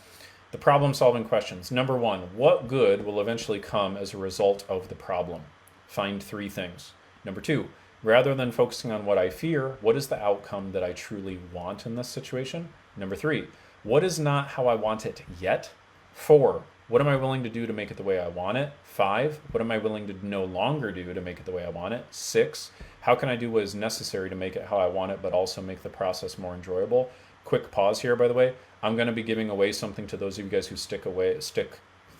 The problem-solving questions. Number one, what good will eventually come as a result of the problem? Find 3 things. Number 2, rather than focusing on what I fear, what is the outcome that I truly want in this situation? Number 3, what is not how I want it yet? 4, what am I willing to do to make it the way I want it? 5, what am I willing to no longer do to make it the way I want it? 6, how can I do what is necessary to make it how I want it, but also make the process more enjoyable? Quick pause here, by the way. I'm going to be giving away something to those of you guys who stick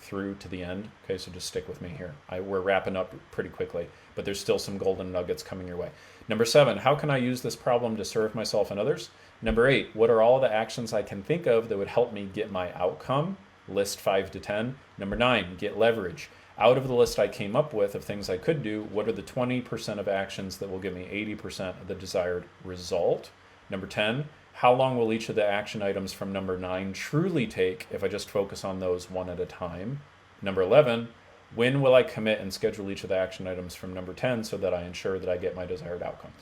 through to the end. Okay, so just stick with me here. We're wrapping up pretty quickly, but there's still some golden nuggets coming your way. Number 7, how can I use this problem to serve myself and others? Number 8, what are all the actions I can think of that would help me get my outcome? List 5 to 10. Number 9, get leverage. Out of the list I came up with of things I could do, what are the 20% of actions that will give me 80% of the desired result? Number 10, how long will each of the action items from number 9 truly take if I just focus on those one at a time? Number 11, when will I commit and schedule each of the action items from number 10 so that I ensure that I get my desired outcome?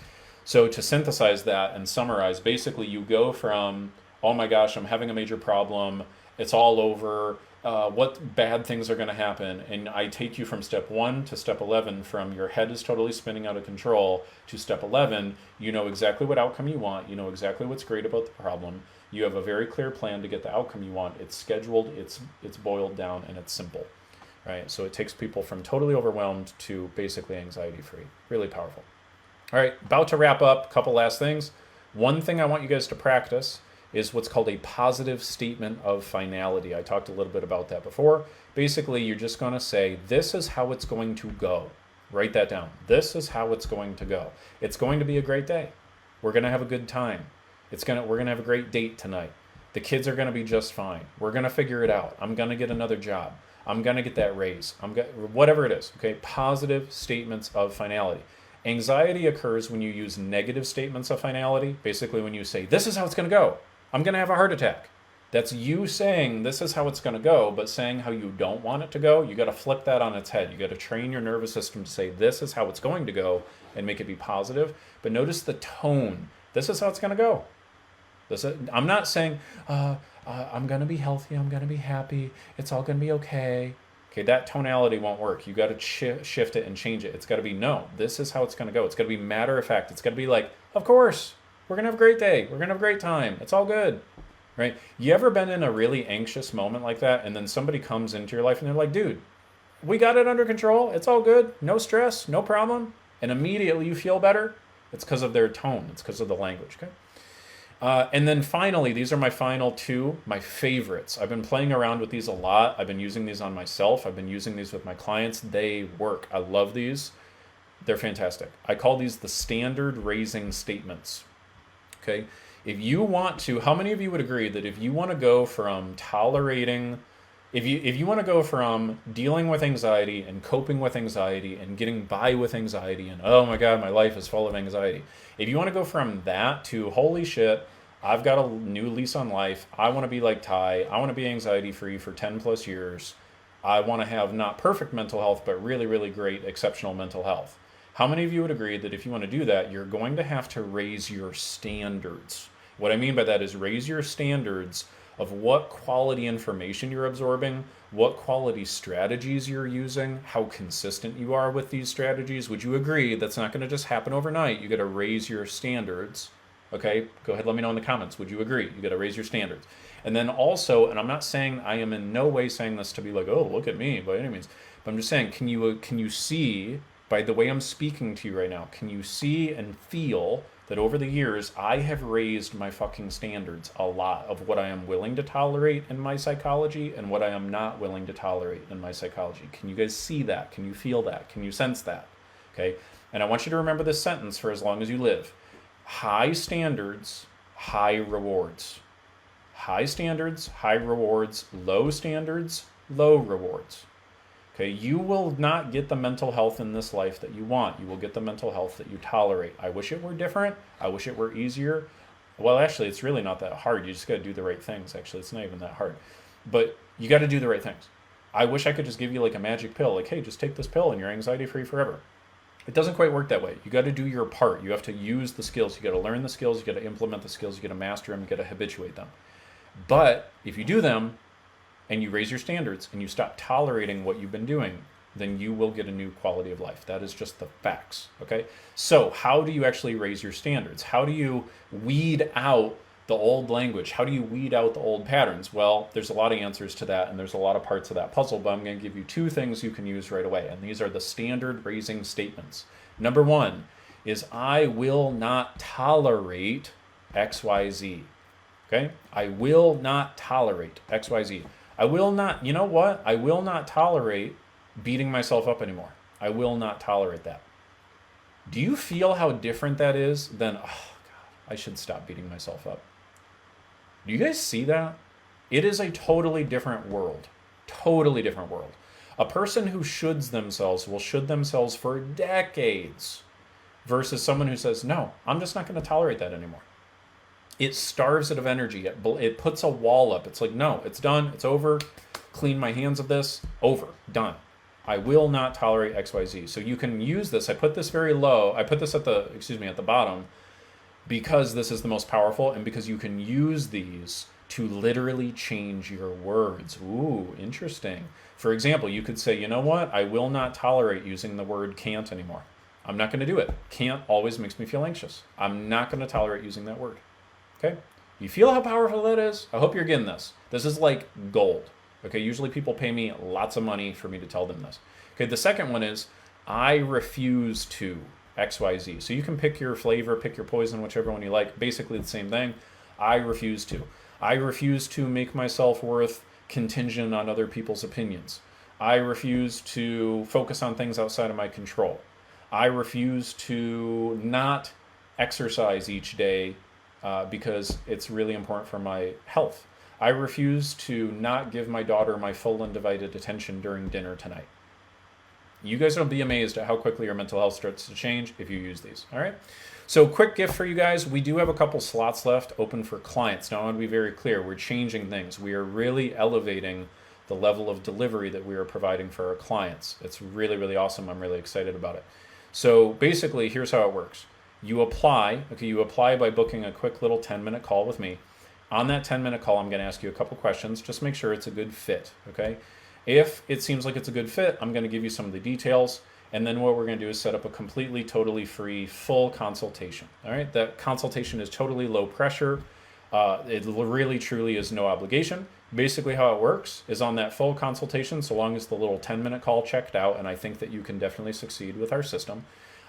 So to synthesize that and summarize, basically you go from, oh my gosh, I'm having a major problem, it's all over, what bad things are going to happen, and I take you from step 1 to step 11, from your head is totally spinning out of control to step 11. You know exactly what outcome you want, you know exactly what's great about the problem, you have a very clear plan to get the outcome you want, it's scheduled, it's boiled down, and it's simple, right? So it takes people from totally overwhelmed to basically anxiety free. Really powerful. All right, about to wrap up. Couple last things. One thing I want you guys to practice is what's called a positive statement of finality. I talked a little bit about that before. Basically, you're just going to say, this is how it's going to go. Write that down. This is how it's going to go. It's going to be a great day. We're going to have a good time. We're going to have a great date tonight. The kids are going to be just fine. We're going to figure it out. I'm going to get another job. I'm going to get that raise. Whatever it is, okay? Positive statements of finality. Anxiety occurs when you use negative statements of finality. Basically, when you say, this is how it's going to go. I'm going to have a heart attack. That's you saying this is how it's going to go, but saying how you don't want it to go. You got to flip that on its head. You got to train your nervous system to say this is how it's going to go and make it be positive. But notice the tone. This is how it's going to go. I'm not saying I'm going to be healthy. I'm going to be happy. It's all going to be okay. Okay, that tonality won't work. You got to shift it and change it. It's got to be, no, this is how it's going to go. It's got to be matter of fact. It's got to be like, of course. We're going to have a great day. We're going to have a great time. It's all good, right? You ever been in a really anxious moment like that, and then somebody comes into your life and they're like, dude, we got it under control. It's all good. No stress, no problem. And immediately you feel better. It's because of their tone. It's because of the language, okay? And then finally, these are my final 2, my favorites. I've been playing around with these a lot. I've been using these on myself. I've been using these with my clients. They work. I love these. They're fantastic. I call these the standard raising statements. Okay, if you want to, how many of you would agree that if you want to go from tolerating, if you want to go from dealing with anxiety and coping with anxiety and getting by with anxiety and oh my God, my life is full of anxiety. If you want to go from that to holy shit, I've got a new lease on life. I want to be like Ty. I want to be anxiety free for 10 plus years. I want to have not perfect mental health, but really, really great, exceptional mental health. How many of you would agree that if you want to do that, you're going to have to raise your standards? What I mean by that is raise your standards of what quality information you're absorbing, what quality strategies you're using, how consistent you are with these strategies. Would you agree that's not going to just happen overnight? You got to raise your standards. Okay, go ahead, let me know in the comments. Would you agree? You got to raise your standards. And then also, and I'm not saying, I am in no way saying this to be like, oh, look at me by any means, but I'm just saying, can you see, by the way I'm speaking to you right now, can you see and feel that over the years, I have raised my fucking standards a lot of what I am willing to tolerate in my psychology and what I am not willing to tolerate in my psychology. Can you guys see that? Can you feel that? Can you sense that? Okay. And I want you to remember this sentence for as long as you live. High standards, high rewards. High standards, high rewards. Low standards, low rewards. Okay, you will not get the mental health in this life that you want. You will get the mental health that you tolerate. I wish it were different. I wish it were easier. Well, actually, it's really not that hard. You just got to do the right things. Actually, it's not even that hard. But you got to do the right things. I wish I could just give you like a magic pill. Like, hey, just take this pill and you're anxiety-free forever. It doesn't quite work that way. You got to do your part. You have to use the skills. You got to learn the skills. You got to implement the skills. You got to master them. You got to habituate them. But if you do them, and you raise your standards and you stop tolerating what you've been doing, then you will get a new quality of life. That is just the facts, okay? So how do you actually raise your standards? How do you weed out the old language? How do you weed out the old patterns? Well, there's a lot of answers to that, and there's a lot of parts of that puzzle, but I'm going to give you two things you can use right away, and these are the standard raising statements. Number one is, I will not tolerate XYZ, okay? I will not tolerate XYZ. I will not, you know what? I will not tolerate beating myself up anymore. I will not tolerate that. Do you feel how different that is than, oh God, I should stop beating myself up? Do you guys see that? It is a totally different world. Totally different world. A person who shoulds themselves will should themselves for decades versus someone who says, no, I'm just not going to tolerate that anymore. It starves it of energy. It puts a wall up. It's like, no, it's done. It's over. Clean my hands of this. Over. Done. I will not tolerate XYZ. So you can use this. I put this very low. I put this at the bottom because this is the most powerful and because you can use these to literally change your words. Ooh, interesting. For example, you could say, you know what? I will not tolerate using the word can't anymore. I'm not going to do it. Can't always makes me feel anxious. I'm not going to tolerate using that word. Okay, you feel how powerful that is? I hope you're getting this. This is like gold. Okay, usually people pay me lots of money for me to tell them this. Okay, the second one is, I refuse to XYZ. So you can pick your flavor, pick your poison, whichever one you like. Basically the same thing. I refuse to. I refuse to make my self-worth contingent on other people's opinions. I refuse to focus on things outside of my control. I refuse to not exercise each day because it's really important for my health. I refuse to not give my daughter my full undivided attention during dinner tonight. You guys will be amazed at how quickly your mental health starts to change if you use these, all right? So quick gift for you guys. We do have a couple slots left open for clients. Now I want to be very clear. We're changing things. We are really elevating the level of delivery that we are providing for our clients. It's really, really awesome. I'm really excited about it. So basically, here's how it works. You apply by booking a quick little 10-minute call with me. On that 10-minute call, I'm going to ask you a couple questions. Just make sure it's a good fit, okay? If it seems like it's a good fit, I'm going to give you some of the details. And then what we're going to do is set up a completely, totally free, full consultation, all right? That consultation is totally low pressure. It really, truly is no obligation. Basically how it works is on that full consultation, so long as the little 10-minute call checked out, and I think that you can definitely succeed with our system.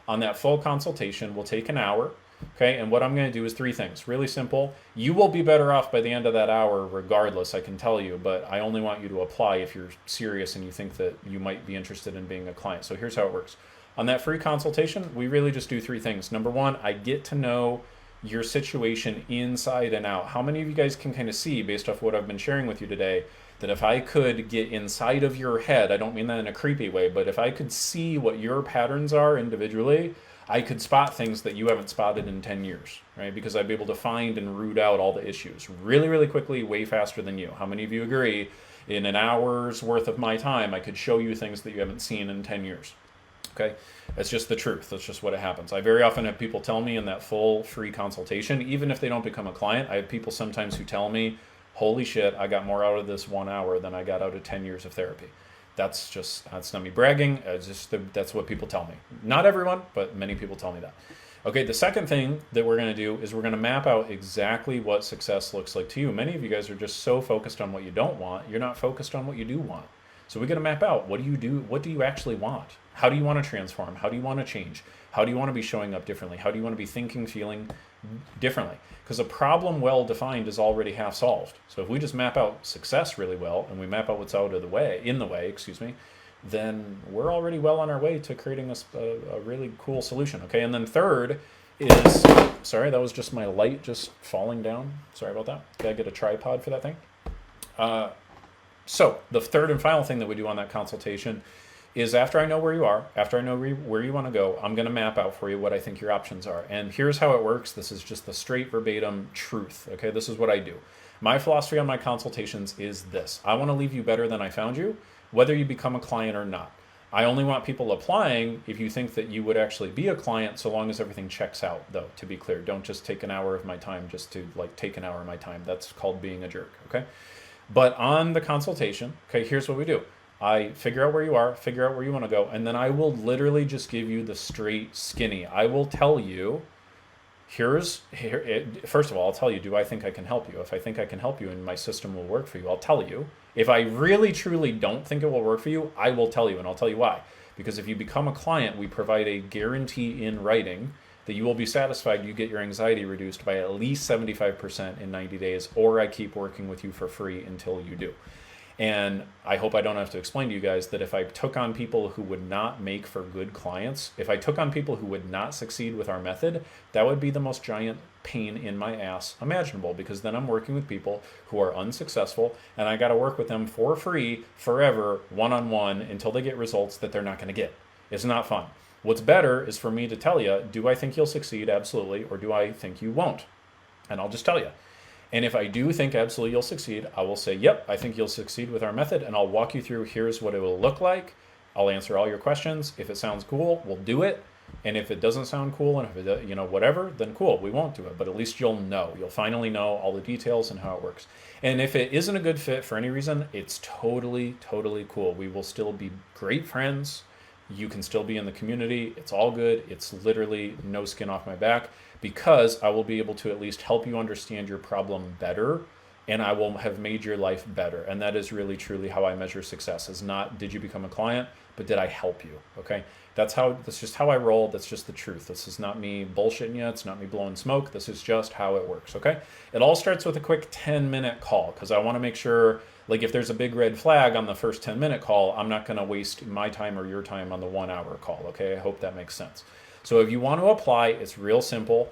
On that full consultation, we'll take an hour, okay? And what I'm going to do is three things. Really simple. You will be better off by the end of that hour regardless, I can tell you, but I only want you to apply if you're serious and you think that you might be interested in being a client. So here's how it works. On that free consultation, we really just do three things. Number one, I get to know your situation inside and out. How many of you guys can kind of see, based off what I've been sharing with you today, that if I could get inside of your head, I don't mean that in a creepy way, but if I could see what your patterns are individually, I could spot things that you haven't spotted in 10 years, right? Because I'd be able to find and root out all the issues really, really quickly, way faster than you. How many of you agree? In an hour's worth of my time, I could show you things that you haven't seen in 10 years. Okay, that's just the truth. That's just what it happens. I very often have people tell me in that full free consultation, even if they don't become a client, I have people sometimes who tell me, holy shit, I got more out of this 1 hour than I got out of 10 years of therapy. That's not me bragging. That's what people tell me. Not everyone, but many people tell me that. Okay, the second thing that we're going to do is we're going to map out exactly what success looks like to you. Many of you guys are just so focused on what you don't want, you're not focused on what you do want. So we got to map out, what do you do? What do you actually want? How do you want to transform? How do you want to change? How do you want to be showing up differently? How do you want to be thinking, feeling differently? Because a problem well defined is already half solved. So if we just map out success really well, and we map out what's out of the way, then we're already well on our way to creating a really cool solution. Okay, and then third is, sorry, that was just my light just falling down. Sorry about that. Gotta get a tripod for that thing. So the third and final thing that we do on that consultation is, after I know where you are, after I know where you want to go, I'm going to map out for you what I think your options are. And here's how it works. This is just the straight verbatim truth. Okay, this is what I do. My philosophy on my consultations is this. I want to leave you better than I found you, whether you become a client or not. I only want people applying if you think that you would actually be a client, so long as everything checks out, though, to be clear. Don't just take an hour of my time just to take an hour of my time. That's called being a jerk, okay? But on the consultation, okay, here's what we do. I figure out where you are, figure out where you want to go, and then I will literally just give you the straight skinny. I will tell you, first of all, I'll tell you, do I think I can help you? If I think I can help you and my system will work for you, I'll tell you. If I really, truly don't think it will work for you, I will tell you, and I'll tell you why. Because if you become a client, we provide a guarantee in writing that you will be satisfied, you get your anxiety reduced by at least 75% in 90 days, or I keep working with you for free until you do. And I hope I don't have to explain to you guys that if I took on people who would not make for good clients, if I took on people who would not succeed with our method, that would be the most giant pain in my ass imaginable, because then I'm working with people who are unsuccessful and I got to work with them for free forever, one-on-one, until they get results that they're not going to get. It's not fun. What's better is for me to tell you, do I think you'll succeed? Absolutely. Or do I think you won't? And I'll just tell you. And if I do think absolutely you'll succeed, I will say, yep, I think you'll succeed with our method, and I'll walk you through, here's what it will look like. I'll answer all your questions. If it sounds cool, we'll do it. And if it doesn't sound cool, and if it, whatever, then cool, we won't do it. But at least you'll know. You'll finally know all the details and how it works. And if it isn't a good fit for any reason, it's totally, totally cool. We will still be great friends. You can still be in the community. It's all good. It's literally no skin off my back, because I will be able to at least help you understand your problem better, and I will have made your life better. And that is really, truly how I measure success. Is not, did you become a client, but did I help you? Okay. That's just how I roll. That's just the truth. This is not me bullshitting you. It's not me blowing smoke. This is just how it works. Okay. It all starts with a quick 10-minute call, because I want to make sure, if there's a big red flag on the first 10-minute call, I'm not going to waste my time or your time on the 1-hour call. Okay. I hope that makes sense. So if you want to apply, it's real simple.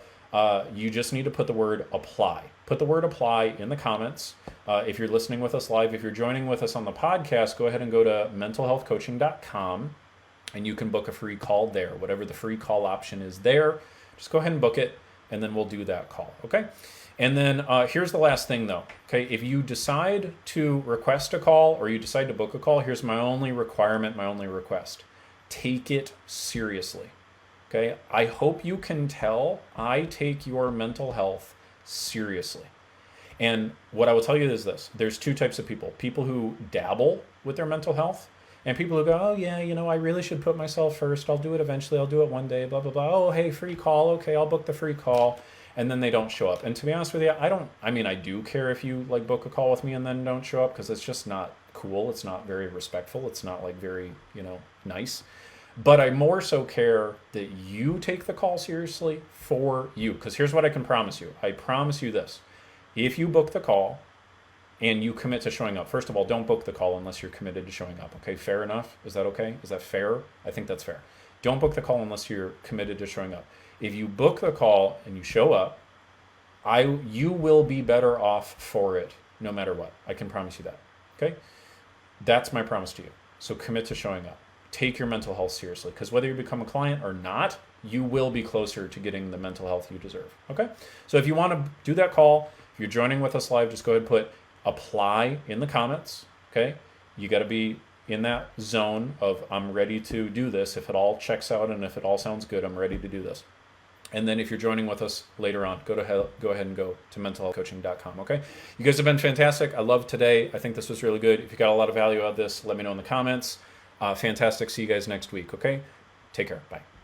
You just need to put the word apply. Put the word apply in the comments. If you're listening with us live, if you're joining with us on the podcast, go ahead and go to mentalhealthcoaching.com and you can book a free call there. Whatever the free call option is there, just go ahead and book it, and then we'll do that call. Okay. And then here's the last thing though. Okay. If you decide to request a call or you decide to book a call, here's my only requirement, my only request. Take it seriously. Okay, I hope you can tell I take your mental health seriously. And what I will tell you is this. There's two types of people. People who dabble with their mental health, and people who go, oh yeah, I really should put myself first. I'll do it eventually. I'll do it one day, blah, blah, blah. Oh, hey, free call. Okay, I'll book the free call. And then they don't show up. And to be honest with you, I do care if you book a call with me and then don't show up, because it's just not cool. It's not very respectful. It's not very, nice. But I more so care that you take the call seriously for you. Because here's what I can promise you. I promise you this. If you book the call and you commit to showing up, first of all, don't book the call unless you're committed to showing up. Okay, fair enough? Is that okay? Is that fair? I think that's fair. Don't book the call unless you're committed to showing up. If you book the call and you show up, you will be better off for it no matter what. I can promise you that. Okay? That's my promise to you. So commit to showing up. Take your mental health seriously, because whether you become a client or not, you will be closer to getting the mental health you deserve. Okay? So if you want to do that call, if you're joining with us live, just go ahead and put apply in the comments. Okay? You got to be in that zone of I'm ready to do this. If it all checks out and if it all sounds good, I'm ready to do this. And then if you're joining with us later on, go ahead and go to mentalhealthcoaching.com. Okay? You guys have been fantastic. I love today. I think this was really good. If you got a lot of value out of this, let me know in the comments. Fantastic. See you guys next week. Okay? Take care. Bye.